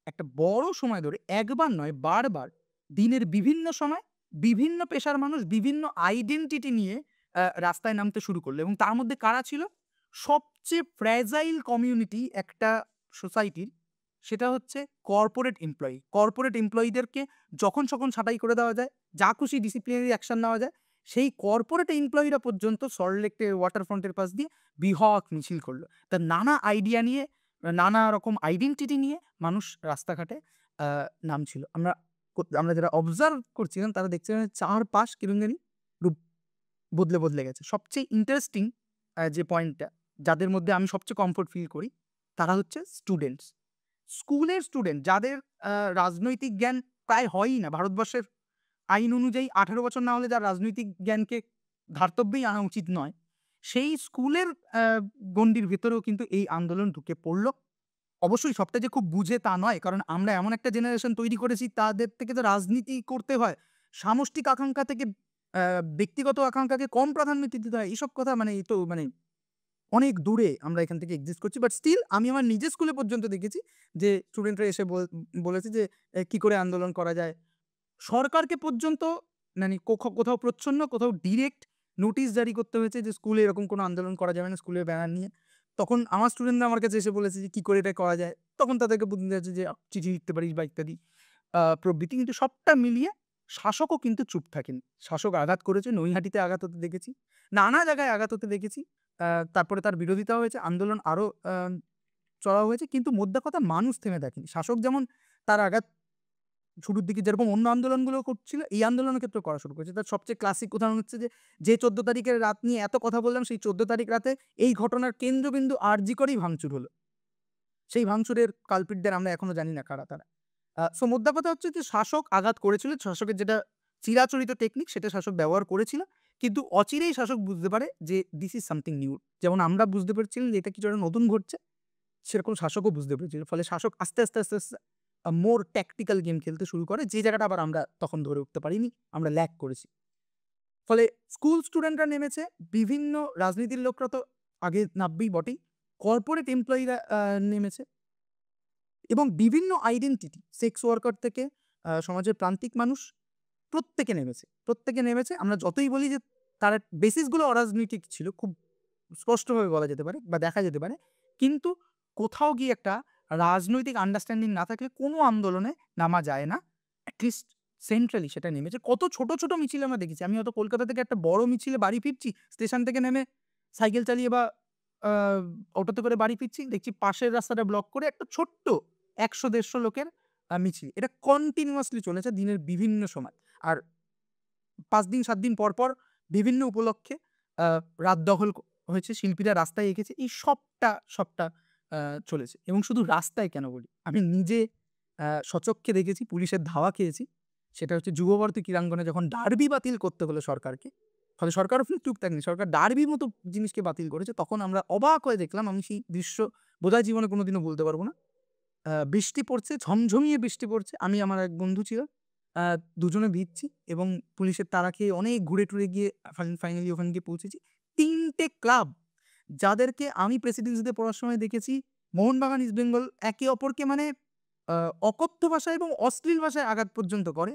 একটা বড় সময় ধরে একবার নয় বারবার দিনের বিভিন্ন সময় বিভিন্ন পেশার মানুষ বিভিন্ন আইডেন্টিটি নিয়ে রাস্তায় নামতে শুরু করলো এবং তার মধ্যে কারা ছিল? সবচেয়ে ফ্র্যাজাইল কমিউনিটি একটা সোসাইটির সেটা হচ্ছে কর্পোরেট এমপ্লয়ি। কর্পোরেট এমপ্লয়িদেরকে যখন সকন ছাঁটাই করে দেওয়া যায়, যা খুশি ডিসিপ্লিনারি অ্যাকশন নেওয়া যায়, সেই কর্পোরেট এমপ্লয়িরা পর্যন্ত সল্টলেকের ওয়াটারফ্রন্টের পাশ দিয়ে বৃহৎ মিছিল করল। তা নানা আইডিয়া নিয়ে, নানা রকম আইডেন্টিটি নিয়ে মানুষ রাস্তাঘাটে আ নামছিল। আমরা যারা অবজার্ভ করছিলাম তারা দেখছিলাম যে চারপাশ কিরম জানি রূপ বদলে গেছে। সবচেয়ে ইন্টারেস্টিং যে পয়েন্টটা যাদের মধ্যে আমি সবচেয়ে কমফোর্ট ফিল করি তারা হচ্ছে স্টুডেন্টস। স্কুলের স্টুডেন্ট যাদের রাজনৈতিক জ্ঞান প্রায় হয়ই না। ভারতবর্ষের আইন অনুযায়ী ১৮ বছর না হলে যার রাজনৈতিক জ্ঞানকে ধার্তব্যেই আনা উচিত নয়। সেই স্কুলের গণ্ডির ভেতরেও কিন্তু এই আন্দোলন ঢুকে পড়ল। অবশ্যই সবটা যে খুব বুঝে তা নয়। কারণ আমরা এমন একটা জেনারেশন তৈরি করেছি তাদের থেকে তো রাজনীতি করতে হয়। সামষ্টিক আকাঙ্ক্ষা থেকে আ ব্যক্তিগত আকাঙ্ক্ষাকে কম প্রাধান্য দিতে হয়। এসব কথা মানে এ তো মানে অনেক দূরে আমরা এখান থেকে এক্সিস্ট করছি। বাট স্টিল আমি আমার নিজের স্কুলে পর্যন্ত দেখেছি যে স্টুডেন্টরা এসে বলেছে যে কি করে আন্দোলন করা যায়। সরকারকে পর্যন্ত মানে কোথাও প্রচ্ছন্ন, কোথাও ডিরেক্ট নোটিশ জারি করতে হয়েছে যে স্কুলে এরকম কোনো আন্দোলন করা যাবে না স্কুলের ব্যানার নিয়ে। তখন আমার স্টুডেন্টরা আমার কাছে এসে বলেছে যে, "কি করে এটা করা যায়?" তখন তাদেরকে বুঝিয়ে দেওয়া হচ্ছে যে, চিঠি লিখতে পারিস" বা ইত্যাদি প্রভৃতি। কিন্তু সবটা মিলিয়ে শাসকও কিন্তু চুপ থাকেনি। শাসক আঘাত করেছে, নৈহাটিতে আঘাত হতে দেখেছি। নানা জায়গায় আঘাত হতে দেখেছি। আ তারপরে তার বিরোধিতাও হয়েছে। আন্দোলন আরো চড়াও হয়েছে। কিন্তু মোদ্দা কথা মানুষ থেমে দেখেনি। শাসক যেমন তার আঘাত শুরুর দিকে যেরকম অন্য আন্দোলনগুলো করছিল, এই আন্দোলনের ক্ষেত্রেও করা শুরু করেছে। তার সবচেয়ে ক্লাসিক উদাহরণ হচ্ছে যে ১৪ তারিখের রাত নিয়ে এত কথা বললাম, সেই ১৪ তারিখ রাতে এই ঘটনার কেন্দ্রবিন্দু আরজি করেই ভাঙচুর হলো। সেই ভাঙচুরের কালপ্রিটদের আমরা এখনো জানি না কারা তারা। সো মোদ্দা কথা হচ্ছে যে শাসক আঘাত করেছিল। শাসকের যেটা চিরাচরিত টেকনিক সেটা শাসক ব্যবহার করেছিল। কিন্তু অচিরেই শাসক বুঝতে পারে যে দিস ইস সামথিং নিউ। যেমন আমরা বুঝতে পেরেছিলাম যে এটা কিছু একটা নতুন ঘটছে। সেরকম শাসকও বুঝতে পেরেছিল। ফলে শাসক আস্তে মোর ট্যাকটিক্যাল গেম খেলতে শুরু করে। যে জায়গাটা আবার আমরা তখন ধরে উঠতে পারিনি। আমরা ল্যাগ করেছি। ফলে স্কুল স্টুডেন্টরা নেমেছে, বিভিন্ন রাজনীতির লোকরা তো আগে নামবেই বটেই। কর্পোরেট এমপ্লয়িরা নেমেছে এবং বিভিন্ন আইডেন্টিটি সেক্স ওয়ার্কার থেকে সমাজের প্রান্তিক মানুষ প্রত্যেকে নেমেছে। আমরা যতই বলি যে তার বেসিস গুলো অরাজনৈতিক ছিল, খুব স্পষ্টভাবে বলা যেতে পারে বা দেখা যেতে পারে। কিন্তু কোথাও গিয়ে একটা রাজনৈতিক আন্ডারস্ট্যান্ডিং না থাকলে কোনো আন্দোলনে নামা যায় না। এট লিস্ট সেন্ট্রালি সেটা নেমেছে। কত ছোট, ছোট মিছিল আমরা দেখেছি। আমি হয়তো কলকাতা থেকে একটা বড় মিছিলে বাড়ি ফিরছি, স্টেশন থেকে নেমে সাইকেল চালিয়ে বা আ অটোতে করে বাড়ি ফিরছি, দেখছি পাশের রাস্তাটা ব্লক করে একটা ছোট্ট ১০০-১৫০ লোকের মিছিল। এটা কন্টিনিউয়াসলি চলেছে দিনের বিভিন্ন সময়। আর ৫ দিন ৭ দিন পর, পর বিভিন্ন উপলক্ষে আ রাত দখল হয়েছে, শিল্পীরা রাস্তায় এঁকেছে। এই সবটা আ চলেছে। এবং শুধু রাস্তায় কেন বলি, আমি নিজে স্বচক্ষে দেখেছি, পুলিশের ধাওয়া খেয়েছি। সেটা হচ্ছে যুবভারতী ক্রীড়াঙ্গনে যখন ডার্বি বাতিল করতে হলো সরকারকে, ফলে সরকারও কিন্তু চুপ থাকেনি। সরকার ডার্বির মতো জিনিসকে বাতিল করেছে। তখন আমরা অবাক হয়ে দেখলাম। আমি সেই দৃশ্য বোধহয় জীবনে কোনোদিনও ভুলতে পারব না। বৃষ্টি পড়ছে, ঝমঝমিয়ে বৃষ্টি পড়ছে। আমি আমার এক বন্ধু ছিল। আ দুজনে ভিজছি এবং পুলিশের তাড়া খেয়ে অনেক ঘুরে টুরে গিয়ে ফাইনালি ওখানে গিয়ে পৌঁছেছি। ৩ টে ক্লাব যাদেরকে আমি প্রেসিডেন্সিতে পড়ার সময় দেখেছি মোহনবাগান, ইস্টবেঙ্গল একে অপরকে মানে আ অকথ্য ভাষায় এবং অশ্লীল ভাষায় আঘাত পর্যন্ত করে।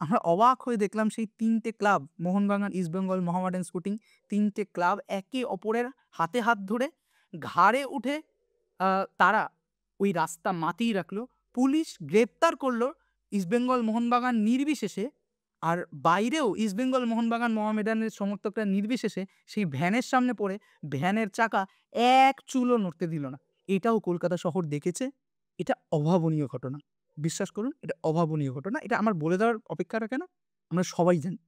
আমরা অবাক হয়ে দেখলাম সেই ৩ টে ক্লাব মোহনবাগান, ইস্টবেঙ্গল, মোহামেডান স্পোর্টিং ৩ টে ক্লাব একে অপরের হাতে হাত ধরে ঘাড়ে উঠে আ তারা ওই রাস্তা মাতিয়ে রাখলো। পুলিশ গ্রেপ্তার করলো ইস্টবেঙ্গল, মোহনবাগান নির্বিশেষে। আর বাইরেও ইস্টবেঙ্গল, মোহনবাগান, মোহামেডানের সমর্থকরা নির্বিশেষে সেই ভ্যানের সামনে পড়ে ভ্যানের চাকা এক চুলও নড়তে দিল না। এটাও কলকাতা শহর দেখেছে। এটা অভাবনীয় ঘটনা। বিশ্বাস করুন, এটা অভাবনীয় ঘটনা। এটা আমার বলে দেওয়ার অপেক্ষা রাখে না। আমরা সবাই জানি।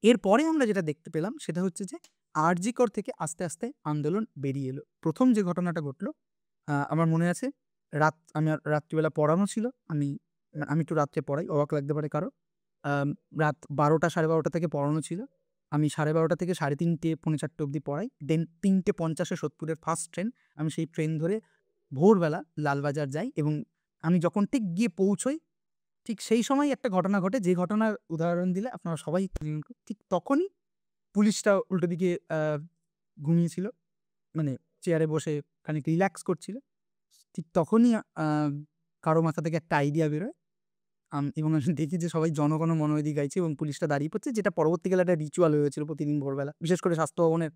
এরপরে আমরা যেটা দেখতে পেলাম সেটা হচ্ছে যে আরজিকর থেকে আস্তে, আস্তে আন্দোলন বেরিয়ে এলো। ১ম যে ঘটনাটা ঘটলো আমার মনে আছে আমার রাত্রিবেলা পড়ানো ছিল। আমি একটু রাত্রে পড়াই, অবাক লাগতে পারে কারো। আম রাত ১২টা ১২:৩০ থেকে পড়ানো ছিল। আমি ১২:৩০ থেকে ৩:৩০ পৌনে ৪টে অব্দি পড়াই। দেন ৩:৫০ এ সোদপুরের ফার্স্ট ট্রেন। আমি সেই ট্রেন ধরে ভোরবেলা লালবাজার যাই এবং আমি যখন ঠিক গিয়ে পৌঁছই, ঠিক সেই সময়ই একটা ঘটনা ঘটে, যে ঘটনার উদাহরণ দিলে আপনারা সবাই ঠিক তখনই পুলিশটা উল্টো দিকে ঘুমিয়েছিল। মানে চেয়ারে বসে খানিক রিল্যাক্স করছিল। ঠিক তখনই কারো মাথা থেকে একটা আইডিয়া বেরোয়। এবং আমি দেখি যে সবাই জনগণ মন অধি গাইছে এবং পুলিশটা দাঁড়িয়ে পড়ছে, যেটা পরবর্তীকালে একটা রিচুয়াল হয়ে গেছিল প্রতিদিন ভোরবেলা। বিশেষ করে স্বাস্থ্য ভবনের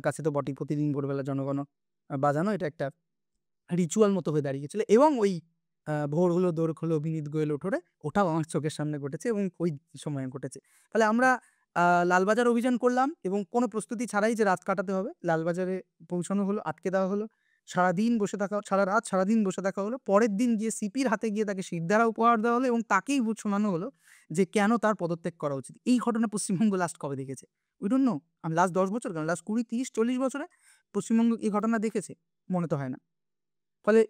কাছে তো বটেই, প্রতিদিন ভোরবেলা জনগণ বাজানো এটা একটা রিচুয়াল মতো হয়ে দাঁড়িয়েছিল। এবং ওই ভোর হলো, দোর খোলো, বিনীত গোয়েল ওঠোরে, ওটাও আমার চোখের সামনে ঘটেছে এবং ওই সময়ে ঘটেছে। ফলে আমরা লালবাজার অভিযান করলাম এবং কোনো প্রস্তুতি ছাড়াই যে রাত কাটাতে হবে, লালবাজারে পৌঁছানো হলো, আটকে দেওয়া হলো। সারাদিন বসে থাকা হলো। পরের দিন গিয়ে সিপির হাতে গিয়ে তাকে শিরদাঁড়া উপহার দেওয়া হলো এবং তাকেই শোনানো হলো যে কেন তার পদত্যাগ করা উচিত। এই ঘটনা পশ্চিমবঙ্গ লাস্ট কবে দেখেছে? We don't know. আমি লাস্ট ১০ বছর কেন, লাস্ট ২০, ৩০, ৪০ বছরে পশ্চিমবঙ্গ এই ঘটনা দেখেছে? মনে তো হয় না। ফলে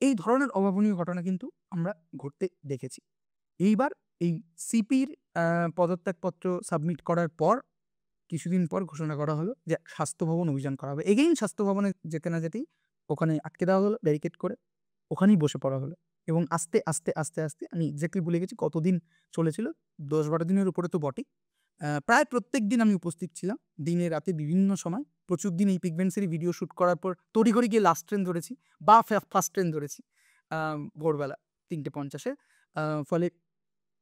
এই ধরনের অভাবনীয় ঘটনা কিন্তু আমরা ঘটতে দেখেছি। এইবার এই সিপির আ পদত্যাগপত্র সাবমিট করার পর কিছুদিন পর ঘোষণা করা হলো যে স্বাস্থ্য ভবন অভিযান করা হবে। এগেইন স্বাস্থ্য ভবনে যেতে না যেতেই ওখানে আটকে দেওয়া হলো ব্যারিকেড করে। ওখানেই বসে পড়া হলো এবং আস্তে, আমি এক্সাক্টলি ভুলে গেছি কতদিন চলেছিল। ১০-১২ দিনের উপরে তো বটেই। প্রায় প্রত্যেকদিন আমি উপস্থিত ছিলাম। দিনে রাতে বিভিন্ন সময়। প্রচুর দিন এই পিগমেন্টসেরই ভিডিও শুট করার পর তড়িঘড়ি গিয়ে লাস্ট ট্রেন ধরেছি বা ফার্স্ট ট্রেন ধরেছি ভোরবেলা ৩:৫০ এ। ফলে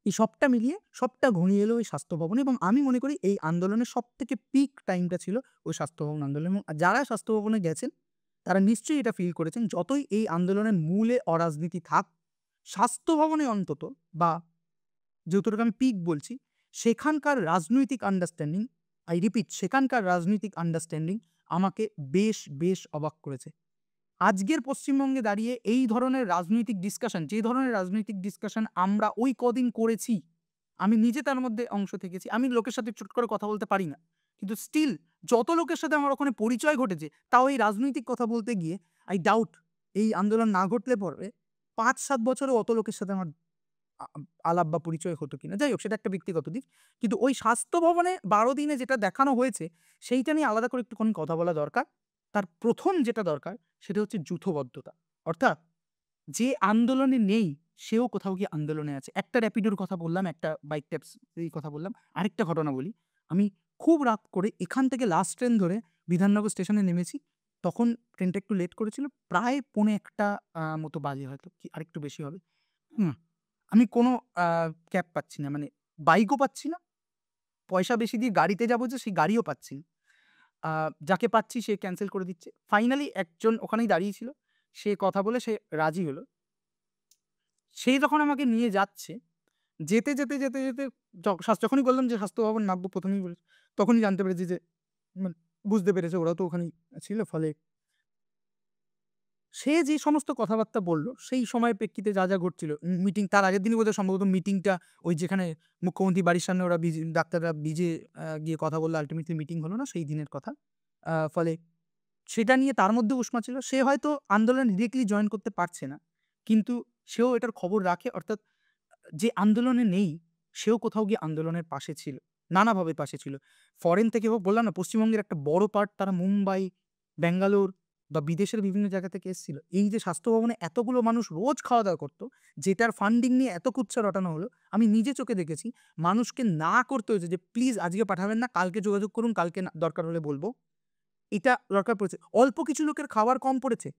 এই সবটা মিলিয়ে সবটা ঘনিয়ে এলো ওই স্বাস্থ্য ভবনে এবং আমি মনে করি এই আন্দোলনের সবথেকে পিক টাইমটা ছিল ওই স্বাস্থ্য ভবন আন্দোলন। এবং যারা স্বাস্থ্য ভবনে গেছেন তারা নিশ্চয়ই এটা ফিল করেছেন, যতই এই আন্দোলনের মূলে অরাজনীতি থাক, স্বাস্থ্য ভবনে অন্তত বা যতটুকু আমি পিক বলছি, সেখানকার রাজনৈতিক আন্ডারস্ট্যান্ডিং, আই রিপিট সেখানকার রাজনৈতিক আন্ডারস্ট্যান্ডিং আমাকে বেশ অবাক করেছে। আজকের পশ্চিমবঙ্গে দাঁড়িয়ে এই ধরনের রাজনৈতিক ডিসকাশন, যে ধরনের রাজনৈতিক ডিসকাশন আমরা ওই কদিন করেছি, আমি নিজে তার মধ্যে অংশ থেকেছি। আমি লোকের সাথে চুট করে কথা বলতে পারি না। কিন্তু স্টিল যত লোকের সাথে আমার ওখানে পরিচয় ঘটেছে, তাও এই রাজনৈতিক কথা বলতে গিয়ে আই ডাউট এই আন্দোলন না ঘটলে পরে ৫-৭ বছরে অত লোকের সাথে আমার আ আলাপ বা পরিচয় হতো কিনা। যাই হোক, সেটা একটা ব্যক্তিগত দিক। কিন্তু ওই স্বাস্থ্য ভবনে ১২ দিনে যেটা দেখানো হয়েছে, সেইটা নিয়ে আলাদা করে একটুখানি কথা বলা দরকার। তার ১ম যেটা দরকার সেটা হচ্ছে যূথবদ্ধতা। অর্থাৎ যে আন্দোলনে নেই সেও কোথাও গিয়ে আন্দোলনে আছে। একটা র‍্যাপিডোর কথা বললাম, একটা বাইক ট্যাক্সির কথা বললাম। আরেকটা ঘটনা বলি। আমি খুব রাত করে এখান থেকে লাস্ট ট্রেন ধরে বিধাননগর স্টেশনে নেমেছি। তখন ট্রেনটা একটু লেট করেছিল। প্রায় পৌনে ১টা মতো বাজে হয়তো, কি আরেকটু বেশি হবে। হুম। আমি কোনো আ ক্যাব পাচ্ছি না। মানে বাইকও পাচ্ছি না। পয়সা বেশি দিয়ে গাড়িতে যাবো যে সেই গাড়িও পাচ্ছি না। আ যাকে পাচ্ছি সে ক্যানসেল করে দিচ্ছে। ফাইনালি একজন ওখানেই দাঁড়িয়ে ছিল। সে কথা বলে সে রাজি হলো। সে যখন আমাকে নিয়ে যাচ্ছে, যেতে, যেতে, যেতে, যেতে যখনই বললাম যে স্বাস্থ্য ভবন নামবো ১ম এই বলেছে, তখনই জানতে পেরেছি যে মানে বুঝতে পেরেছে ওরাও তো ওখানেই ছিল। ফলে সে যে সমস্ত কথাবার্তা বলল, সেই সময়ের প্রেক্ষিতে যা, যা ঘটছিল মিটিং তার আগের দিনই বোধহয় সম্ভবত মিটিংটা ওই যেখানে মুখ্যমন্ত্রীর বাড়ির সামনে ওরা ডাক্তাররা গিয়ে কথা বলল আল্টিমেটলি মিটিং হলো না সেই দিনের কথা। ফলে সেটা নিয়ে তার মধ্যেও উষ্মা ছিল। সে হয়তো আন্দোলনে ডিরেক্টলি জয়েন করতে পারছে না। কিন্তু সেও এটার খবর রাখে অর্থাৎ যে আন্দোলনে নেই, সেও কোথাও গিয়ে আন্দোলনের পাশে ছিল। নানাভাবে পাশে ছিল। ফরেন থেকে হোক বললাম না পশ্চিমবঙ্গের একটা বড় পার্ট তারা মুম্বাই, ব্যাঙ্গালোর বা বিদেশের বিভিন্ন জায়গা থেকে এসেছিল। এই যে স্বাস্থ্য ভবনে এতগুলো মানুষ রোজ খাওয়া-দাওয়া করত, যেটার ফান্ডিং নিয়ে এত কুৎসা রটানো হলো, আমি নিজে চোখে দেখেছি। মানুষকে না করতে হয়েছে যে, "প্লিজ আজকে পাঠাবেন না, কালকে যোগাযোগ করুন, কালকে দরকার হলে বলব।" এটা দরকার পড়েছে। অল্প কিছু লোকের খাবার কম পড়েছে।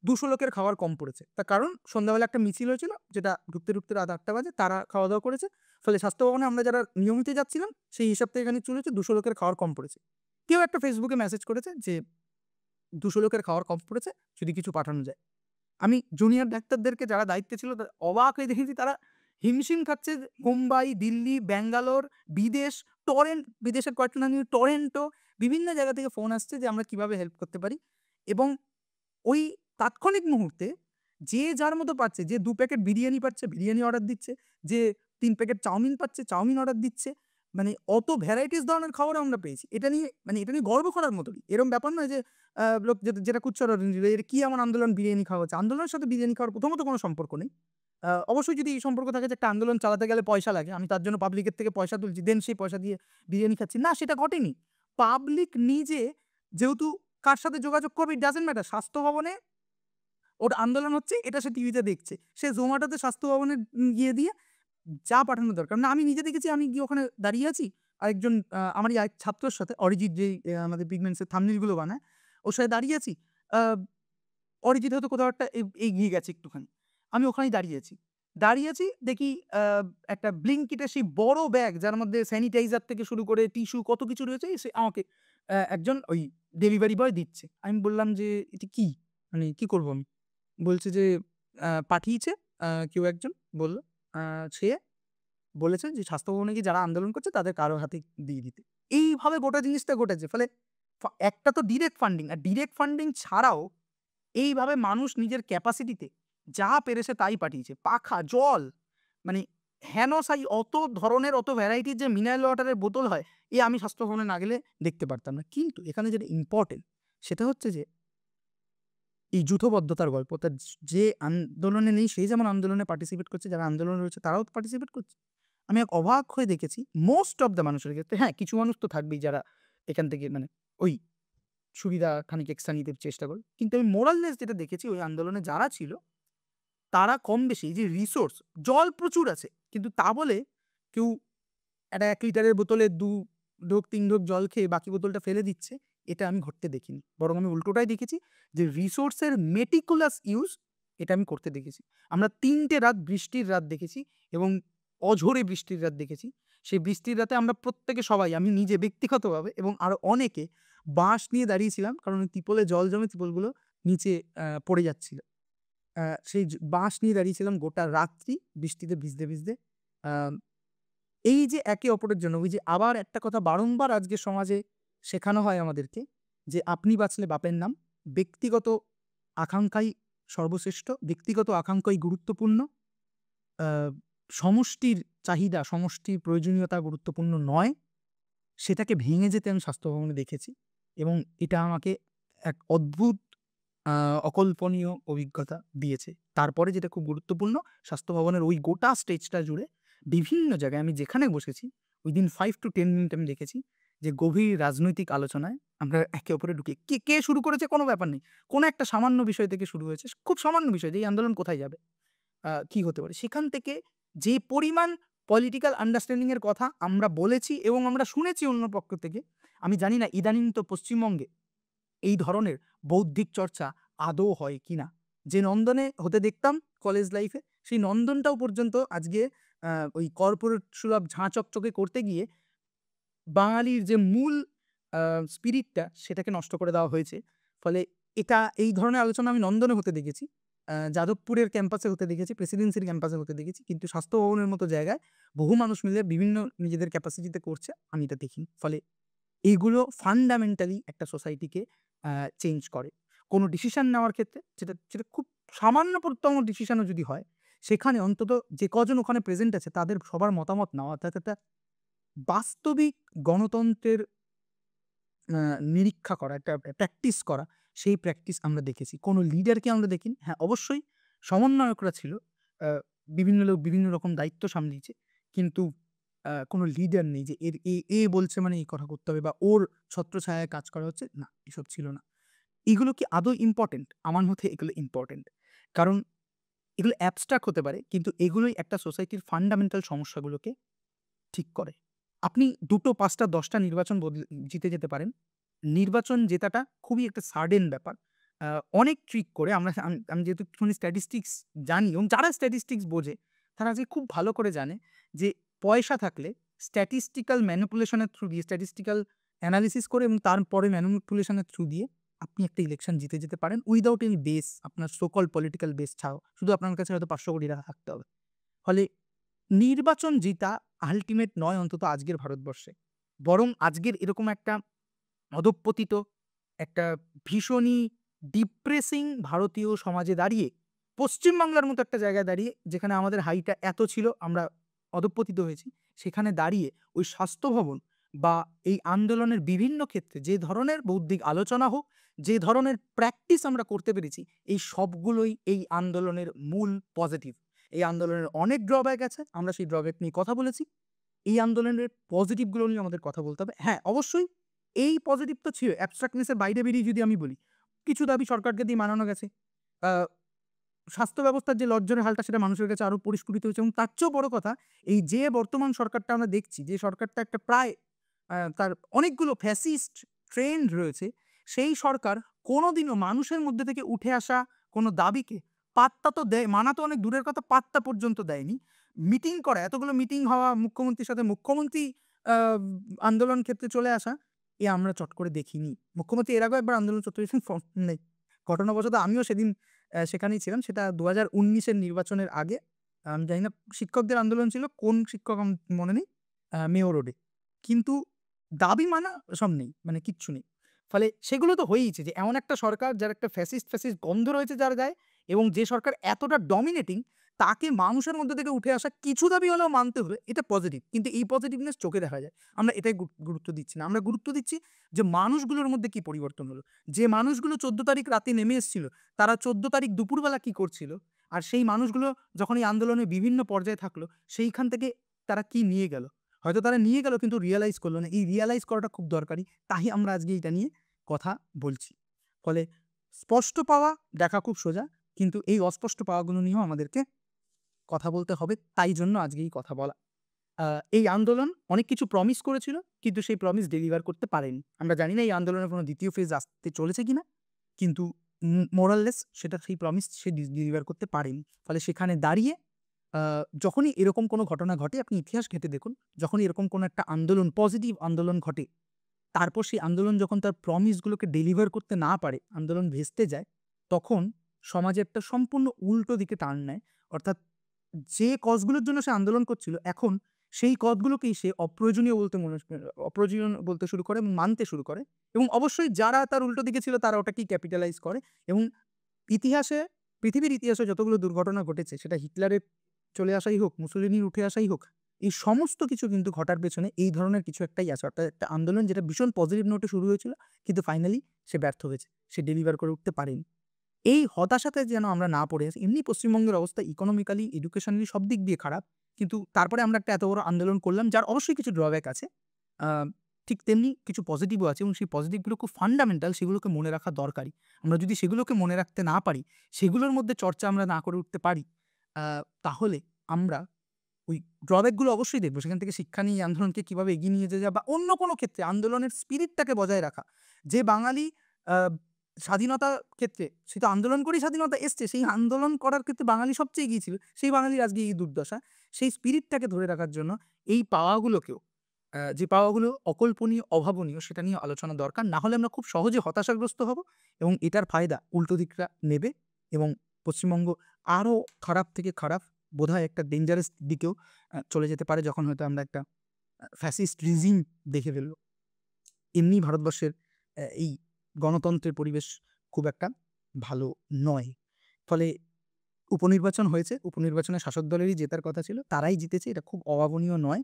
২০০ লোকের খাবার কম পড়েছে। তার কারণ সন্ধ্যাবেলা একটা মিছিল হয়েছিল যেটা ঢুকতে, ঢুকতে রাত ৮ঃ০০ বাজে। তারা খাওয়া-দাওয়া করেছে। ফলে স্বাস্থ্য ভবনে আমরা যারা নিয়মিত যাচ্ছিলাম সেই হিসাব থেকে এখানে চলেছে ২০০ লোকের খাওয়ার কম পড়েছে। কেউ একটা ফেসবুকে মেসেজ করেছে যে ২০০ লোকের খাওয়ার কম পড়েছে, যদি কিছু পাঠানো যায়। আমি জুনিয়র ডাক্তারদেরকে যারা দায়িত্বে ছিল অবাক হয়ে দেখেছি তারা হিমশিম খাচ্ছে যে মুম্বাই, দিল্লি, ব্যাঙ্গালোর, বিদেশ, বিদেশের কয়েকটা নাম নিয়ে টরেন্টো বিভিন্ন জায়গা থেকে ফোন আসছে যে আমরা কিভাবে হেল্প করতে পারি এবং ওই তাৎক্ষণিক মুহূর্তে যে যার মতো পাচ্ছে, যে ২ প্যাকেট বিরিয়ানি পাচ্ছে, বিরিয়ানি অর্ডার দিচ্ছে, যে ৩ প্যাকেট চাউমিন পাচ্ছে, চাউমিন অর্ডার দিচ্ছে। মানে অত ভ্যারাইটিস ধরনের খাবার আমরা পেয়েছি। এটা নিয়ে গর্ব করার মতোই। এরকম ব্যাপার নয় যে লোক যেটা কুচ্চরা দিল, "এটা কি এমন আন্দোলন বিরিয়ানি খাওয়া হচ্ছে?" আন্দোলনের সাথে বিরিয়ানি খাওয়ার প্রথমত কোনো সম্পর্ক নেই। অবশ্যই যদি এই সম্পর্ক থাকে যে একটা আন্দোলন চালাতে গেলে পয়সা লাগে। আমি তার জন্য পাবলিকের থেকে পয়সা তুলছি, দেন সেই পয়সা দিয়ে বিরিয়ানি খাচ্ছি। না, সেটা ঘটেনি। পাবলিক নিজে যেহেতু কার সাথে যোগাযোগ করবে, ইট ডাজন্ট ম্যাটার। স্বাস্থ্য ভবনে ওর আন্দোলন হচ্ছে এটা সে টিভিতে দেখছে। সে Zomatoতে স্বাস্থ্য ভবনে গিয়ে দিয়ে যা পাঠানো দরকার। না, আমি নিজে দেখেছি, আমি গিয়ে ওখানে দাঁড়িয়ে আছি। আরেকজন আমারই আরেক ছাত্রর সাথে অরিজিৎ যেই আমাদের পিগমেন্টস এর থাম্বনেইল গুলো বানায়, ওর সাথে দাঁড়িয়ে আছি। আ অরিজিৎ হয়তো কোথাও একটা এগিয়ে গেছে একটুখানি। আমি ওখানেই দাঁড়িয়ে আছি। দাঁড়িয়ে আছি দেখি আ একটা Blinkit এর সেই বড় ব্যাগ যার মধ্যে স্যানিটাইজার থেকে শুরু করে টিস্যু কত কিছু রয়েছে সে আমাকে একজন ওই ডেলিভারি বয় দিচ্ছে। আমি বললাম যে, "এটা কি? মানে কি করব আমি?" বলছে যে, পাঠিয়েছে কেউ একজন বলল। আ সে বলেছে যে, "স্বাস্থ্য ভবনে গিয়ে যারা আন্দোলন করছে তাদের কারো হাতে দিয়ে দিতে।" এইভাবে গোটা জিনিসটা ঘটেছে। ফলে একটা তো ডিরেক্ট ফান্ডিং। আর ডিরেক্ট ফান্ডিং ছাড়াও এইভাবে মানুষ নিজের ক্যাপাসিটিতে যা পেরেছে তাই পাঠিয়েছে। পাখা, জল মানে হেন-সাই অত ধরনের অত ভ্যারাইটির যে মিনারেল ওয়াটারের বোতল হয়, আমি স্বাস্থ্য ভবনে না গেলে দেখতে পারতাম না। কিন্তু এখানে যেটা ইম্পোর্টেন্ট সেটা হচ্ছে যে এই যূথবদ্ধতার গল্প। যে আন্দোলনে নেই সেই যেমন আন্দোলনে পার্টিসিপেট করছে, যারা আন্দোলনে রয়েছে তারাও তো পার্টিসিপেট করছে। আমি এক অবাক হয়ে দেখেছি মোস্ট অফ দ্যা মানুষের ক্ষেত্রে হ্যাঁ, কিছু মানুষ তো থাকবেই যারা এখান থেকে মানে ওই সুবিধা খানিক এক্সট্রা নিতে চেষ্টা করে। কিন্তু আমি মোরাললেস যেটা দেখেছি ওই আন্দোলনে যারা ছিল তারা কম বেশি এই যে রিসোর্স, জল প্রচুর আছে। কিন্তু তা বলে কেউ একটা ১ লিটারের বোতলে ২ ঢোক ৩ ঢোক জল খেয়ে বাকি বোতলটা ফেলে দিচ্ছে, এটা আমি ঘটতে দেখিনি। বরং আমি উল্টোটাই দেখেছি যে রিসোর্সের meticulous ইউজ এটা আমি করতে দেখেছি। আমরা ৩ টে রাত বৃষ্টির রাত দেখেছি এবং অঝোরে বৃষ্টির রাত দেখেছি। সেই বৃষ্টির রাতে আমরা প্রত্যেকে সবাই আমি নিজে ব্যক্তিগতভাবে এবং আরো অনেকে বাঁশ নিয়ে দাঁড়িয়েছিলাম। কারণ ওই তিপলে জল জমে তিপলগুলো নিচে পড়ে যাচ্ছিল। সেই বাঁশ নিয়ে দাঁড়িয়েছিলাম গোটা রাত্রি বৃষ্টিতে ভিজতে, ভিজতে। আম এই যে একে অপরের জন্য ওই যে আবার একটা কথা বারংবার আজকের সমাজে শেখানো হয় আমাদেরকে যে, "আপনি বাঁচলে বাপের নাম।" ব্যক্তিগত আকাঙ্ক্ষাই সর্বশ্রেষ্ঠ। ব্যক্তিগত আকাঙ্ক্ষাই গুরুত্বপূর্ণ। আ সমষ্টির চাহিদা, সমষ্টির প্রয়োজনীয়তা গুরুত্বপূর্ণ নয়। সেটাকে ভেঙে যেতে আমি স্বাস্থ্য ভবনে দেখেছি এবং এটা আমাকে এক অদ্ভুত আ অকল্পনীয় অভিজ্ঞতা দিয়েছে। তারপরে যেটা খুব গুরুত্বপূর্ণ, স্বাস্থ্য ভবনের ওই গোটা স্টেজটা জুড়ে বিভিন্ন জায়গায় আমি যেখানে বসেছি within 5 to 10 মিনিট আমি দেখেছি যে গভীর রাজনৈতিক আলোচনায় আমরা একে অপরে ঢুকে কে শুরু করেছে কোনো ব্যাপার নেই। কোনো একটা সামান্য বিষয় থেকে শুরু হয়েছে। খুব সামান্য বিষয় যে এই আন্দোলন কোথায় যাবে? কি হতে পারে? সেখান থেকে যে পরিমাণ পলিটিক্যাল আন্ডারস্ট্যান্ডিং এর কথা আমরা বলেছি এবং আমরা শুনেছি অন্য পক্ষ থেকে, আমি জানি না ইদানিং তো পশ্চিমবঙ্গে এই ধরনের বৌদ্ধিক চর্চা আদৌ হয় কিনা? যে নন্দনে হতে দেখতাম কলেজ লাইফে, সেই নন্দনটাও পর্যন্ত আজকে ওই কর্পোরেট সুলভ ঝাঁ চকচকে করতে গিয়ে বাঙালির যে মূল আ স্পিরিটটা সেটাকে নষ্ট করে দেওয়া হয়েছে। ফলে এই ধরনের আলোচনা আমি নন্দনে হতে দেখেছি। যাদবপুরের ক্যাম্পাসে হতে দেখেছি, প্রেসিডেন্সির ক্যাম্পাসে হতে দেখেছি। কিন্তু স্বাস্থ্য ভবনের মতো জায়গায় বহু মানুষ মিলে বিভিন্ন নিজেদের ক্যাপাসিটিতে করছে, আমি এটা দেখিনি। ফলে এগুলো ফান্ডামেন্টালি একটা সোসাইটিকে চেঞ্জ করে। কোনো ডিসিশন নেওয়ার ক্ষেত্রে যেটা যেটা খুব সামান্যতম ডিসিশনও যদি হয়, সেখানে অন্তত যে কজন ওখানে প্রেজেন্ট আছে তাদের সবার মতামত নেওয়া, অর্থাৎ একটা বাস্তবিক গণতন্ত্রের আ নিরীক্ষা করা, একটা প্র্যাকটিস করা, সেই প্র্যাকটিস আমরা দেখেছি। কোনো লিডারকে আমরা দেখিনি। হ্যাঁ, অবশ্যই সমন্বয়করা ছিল। আ বিভিন্ন লোক বিভিন্ন রকম দায়িত্ব সামলিয়েছে। কিন্তু কোনো লিডার নেই যে এ বলছে মানে এই কথা করতে হবে বা ওর ছত্রছায়ায় কাজ করা হচ্ছে। না, এসব ছিল না। এগুলো কি আদৌ ইম্পোর্টেন্ট? আমার মতে এগুলো ইম্পোর্টেন্ট। কারণ এগুলো অ্যাবস্ট্রাক্ট হতে পারে, কিন্তু এগুলোই একটা সোসাইটির ফান্ডামেন্টাল সমস্যাগুলোকে ঠিক করে। আপনি ২ টো ৫ টা ১০ টা নির্বাচন জিতে যেতে পারেন। নির্বাচন জেতাটা খুবই একটা সাডেন ব্যাপার। আ অনেক ট্রিক করে আমি যেহেতু একটুখানি স্ট্যাটিস্টিক্স জানি এবং যারা স্ট্যাটিস্টিক্স বোঝে তারা আজকে খুব ভালো করে জানে যে পয়সা থাকলে স্ট্যাটিস্টিক্যাল ম্যানিপুলেশন এর থ্রু দিয়ে স্ট্যাটিস্টিক্যাল এনালিসিস করে এবং তারপরে ম্যানিপুলেশন এর থ্রু দিয়ে আপনি একটা ইলেকশন জিতে যেতে পারেন উইথআউট এনি বেস, আপনার সো কল্ড পলিটিক্যাল বেস ছাড়াও। শুধু আপনার কাছে হয়তো ৳৫০০ টাকা থাকতে হবে। ফলে নির্বাচন জিতা আল্টিমেট নয় অন্তত আজকের ভারতবর্ষে। বরং আজকের এরকম একটা অধঃপতিত, একটা ভীষণই ডিপ্রেসিং ভারতীয় সমাজে দাঁড়িয়ে, পশ্চিমবাংলার মতো একটা জায়গায় দাঁড়িয়ে যেখানে আমাদের হাইটা এত ছিল, আমরা অধঃপতিত হয়েছি। সেখানে দাঁড়িয়ে ওই স্বাস্থ্য ভবন বা এই আন্দোলনের বিভিন্ন ক্ষেত্রে যে ধরনের বৌদ্ধিক আলোচনা হোক, যে ধরনের প্র্যাকটিস আমরা করতে পেরেছি, এই সবগুলোই এই আন্দোলনের মূল পজিটিভ। এই আন্দোলনের অনেক ড্রব্যাক আছে। আমরা সেই ড্রব্যাক নিয়ে কথা বলেছি। এই আন্দোলনের পজিটিভ গুলো নিয়ে আমাদের কথা বলতে হবে। হ্যাঁ, অবশ্যই এই পজিটিভ তো ছিল। অ্যাবস্ট্রাক্টনেস এর বাইরে বেরিয়ে যদি আমি বলি, কিছু দাবি সরকারকে দিয়ে মানানো গেছে। আ স্বাস্থ্য ব্যবস্থার যে লজ্জার হালটা সেটা মানুষের কাছে আরো পরিস্ফুটিত হয়েছে এবং তার চেয়েও বড় কথা, এই যে বর্তমান সরকারটা আমরা দেখছি, যে সরকারটা একটা প্রায় তার অনেকগুলো ফ্যাসিস্ট ট্রেন্ড রয়েছে, সেই সরকার কোনোদিনও মানুষের মধ্যে থেকে উঠে আসা কোনো দাবিকে পাত্তা তো দেয়, মানা তো অনেক দূরের কথা, পাত্তা পর্যন্ত দেয়নি। মিটিং করা, এতগুলো মিটিং হওয়া, মুখ্যমন্ত্রীর সাথে মুখ্যমন্ত্রী আ আন্দোলন ক্ষেত্রে চলে আসা, আমরা চট করে দেখিনি। মুখ্যমন্ত্রী এর আগেও একবার আন্দোলন চত্বরে এসেছেন, নেই। ঘটনাবশত আমিও সেদিন সেখানেই ছিলাম। সেটা ২০১৯ এর নির্বাচনের আগে। আমি জানি না শিক্ষকদের আন্দোলন ছিল। কোন শিক্ষক আমার মনে নেই। মেয়ো রোডে। কিন্তু দাবি মানা সব নেই। মানে কিচ্ছু নেই। ফলে সেগুলো তো হয়েইছে যে এমন একটা সরকার যার একটা ফ্যাসিস্ট গন্ধ রয়েছে যার গায়ে, এবং যে সরকার এতটা ডমিনেটিং, তাকে মানুষের মধ্যে থেকে উঠে আসা কিছু দাবি হলেও মানতে হবে। এটা পজিটিভ। কিন্তু এই পজিটিভনেস চোখে দেখা যায়। আমরা এটাই গুরুত্ব দিচ্ছি না। আমরা গুরুত্ব দিচ্ছি যে মানুষগুলোর মধ্যে কি পরিবর্তন হলো। যে মানুষগুলো ১৪ তারিখ রাতে নেমে এসছিল, তারা ১৪ তারিখ দুপুরবেলা কি করছিল? আর সেই মানুষগুলো যখন এই আন্দোলনের বিভিন্ন পর্যায়ে থাকলো, সেইখান থেকে তারা কি নিয়ে গেল? হয়তো তারা নিয়ে গেল কিন্তু রিয়ালাইজ করল না। এই রিয়ালাইজ করাটা খুব দরকারি। তাই আমরা আজকে এটা নিয়ে কথা বলছি। ফলে স্পষ্ট পাওয়া দেখা খুব সোজা। কিন্তু এই অস্পষ্ট পাওয়াগুলো নিয়েও আমাদেরকে কথা বলতে হবে। তাই জন্য আজকে এই কথা বলা। আ এই আন্দোলন অনেক কিছু প্রমিস করেছিল, কিন্তু সেই প্রমিস ডেলিভার করতে পারেনি। আমরা জানি না এই আন্দোলনের কোনো ২য় ফেজ আসতে চলেছে কিনা। কিন্তু মোরাললেস সেটা সেই প্রমিস সে ডেলিভার করতে পারেনি। ফলে সেখানে দাঁড়িয়ে আ যখনই এরকম কোনো ঘটনা ঘটে, আপনি ইতিহাস ঘেঁটে দেখুন, যখনই এরকম কোনো একটা আন্দোলন, পজিটিভ আন্দোলন ঘটে, তারপর সেই আন্দোলন যখন তার প্রমিস গুলোকে ডেলিভার করতে না পারে, আন্দোলন ভেস্তে যায়, তখন সমাজে একটা সম্পূর্ণ উল্টো দিকে টার্ন নেয়। অর্থাৎ যে কজগুলোর জন্য সে আন্দোলন করছিল, এখন সেই কজগুলোকেই সে অপ্রয়োজনীয় বলতে শুরু করে এবং মানতে শুরু করে, এবং অবশ্যই যারা তার উল্টো দিকে ছিল তারা ওটাকেই ক্যাপিটালাইজ করে এবং ইতিহাসে, পৃথিবীর ইতিহাসে যতগুলো দুর্ঘটনা ঘটেছে, সেটা হিটলারের চলে আসাই হোক, মুসোলিনির উঠে আসাই হোক, এই সমস্ত কিছু কিন্তু ঘটার পেছনে এই ধরনের কিছু একটাই আছে। অর্থাৎ একটা আন্দোলন যেটা ভীষণ পজিটিভ নোটে শুরু হয়েছিল, কিন্তু ফাইনালি সে ব্যর্থ হয়েছে। সে ডেলিভার করে উঠতে পারেনি। এই হতাশাতে যেন আমরা না পড়ে আসি। এমনি পশ্চিমবঙ্গের অবস্থা ইকোনমিক্যালি, এডুকেশনালি সব দিক দিয়ে খারাপ। কিন্তু তারপরে আমরা একটা এত বড় আন্দোলন করলাম যার অবশ্যই কিছু ড্রব্যাক আছে। আ ঠিক তেমনি কিছু পজিটিভও আছে এবং সেই পজিটিভগুলো খুব ফান্ডামেন্টাল, সেগুলোকে মনে রাখা দরকারি। আমরা যদি সেগুলোকে মনে রাখতে না পারি, সেগুলোর মধ্যে চর্চা আমরা না করে উঠতে পারি, আ তাহলে আমরা ওই ড্রব্যাকগুলো অবশ্যই দেখব। সেখান থেকে শিক্ষা নিয়ে এই আন্দোলনকে কিভাবে এগিয়ে নিয়ে যাওয়া যায় বা অন্য কোনো ক্ষেত্রে আন্দোলনের স্পিরিটটাকে বজায় রাখা। যে বাঙালি আ স্বাধীনতার ক্ষেত্রে সে তো আন্দোলন করেই স্বাধীনতা এসছে। সেই আন্দোলন করার ক্ষেত্রে বাঙালি সবচেয়ে এগিয়ে ছিল। সেই বাঙালির আজকে এই দুর্দশা। সেই স্পিরিটটাকে ধরে রাখার জন্য এই পাওয়াগুলোকেও, যে পাওয়াগুলো অকল্পনীয়, অভাবনীয়, সেটা নিয়ে আলোচনা দরকার। না হলে আমরা খুব সহজে হতাশাগ্রস্ত হব এবং এটার ফায়দা উল্টো দিকটা নেবে এবং পশ্চিমবঙ্গ আরও খারাপ থেকে খারাপ, বোধহয় একটা ডেঞ্জারাস দিকেও চলে যেতে পারে, যখন হয়তো আমরা একটা ফ্যাসিস্ট রিজিম দেখে ফেলব। এমনি ভারতবর্ষের এই গণতন্ত্রের পরিবেশ খুব একটা ভালো নয়। ফলে উপনির্বাচন হয়েছে, উপনির্বাচনে শাসক দলেরই জেতার কথা ছিল, তারাই জিতেছে, এটা খুব অভাবনীয় নয়।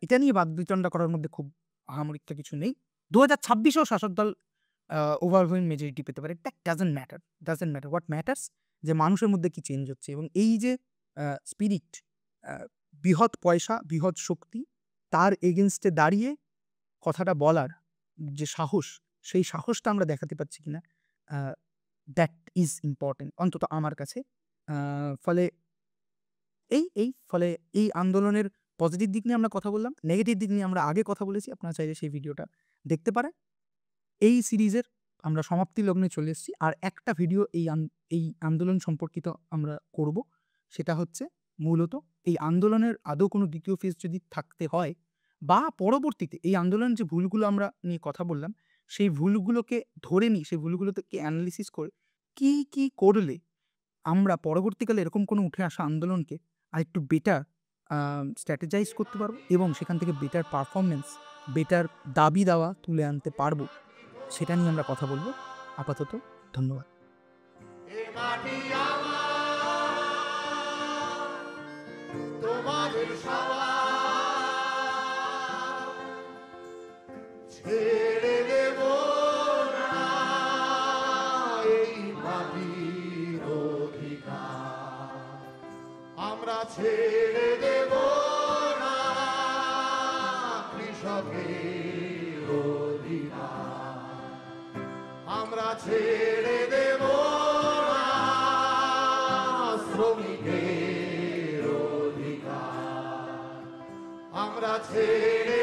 এটা নিয়ে বাকবিতণ্ডা করার মধ্যে খুব আহামরিকটা কিছু নেই। 2026-এও শাসক দল ওভারওয়েলমিং মেজরিটি পেতে পারে, that doesn't matter, what matters যে মানুষের মধ্যে কি চেঞ্জ হচ্ছে, এবং এই যে স্পিরিট, বৃহৎ পয়সা, বৃহৎ শক্তি, তার এগেনস্টে দাঁড়িয়ে কথাটা বলার যে সাহস, সেই সাহসটা আমরা দেখাতে পারছি কিনা, দ্যাট ইজ ইম্পর্টেন্ট অন্তত আমার কাছে। ফলে এই আন্দোলনের পজিটিভ দিক নিয়ে আমরা কথা বললাম, নেগেটিভ দিক নিয়ে আমরা আগে কথা বলেছি, আপনারা চাইলে সেই ভিডিওটা দেখতে পারেন। এই সিরিজের আমরা সমাপ্তি লগ্নে চলে এসেছি, আর একটা ভিডিও এই আন্দোলন সম্পর্কিত আমরা করব, সেটা হচ্ছে মূলত এই আন্দোলনের আদৌ কোনো দ্বিতীয় ফেজ যদি থাকতে হয়, বা পরবর্তীতে এই আন্দোলনের যে ভুলগুলো আমরা নিয়ে কথা বললাম, সেই ভুলগুলোকে ধরে নিই, সেই ভুলগুলোকে অ্যানালিসিস করে কি করলে আমরা পরবর্তীকালে এরকম কোনো উঠে আসা আন্দোলনকে আরেকটু বেটার স্ট্র্যাটেজাইজ করতে পারবো, এবং সেখান থেকে বেটার পারফরমেন্স, বেটার দাবি দাওয়া তুলে আনতে পারবো, সেটা নিয়ে আমরা কথা বলবো। আপাতত ধন্যবাদ। ছেড়ে দেব না এই মাটির অধিকার, আমরা ছেড়ে দেব না কৃষকের অধিকার, আমরা ছেড়ে দেব না শ্রমিকের অধিকার, আমরা ছেড়ে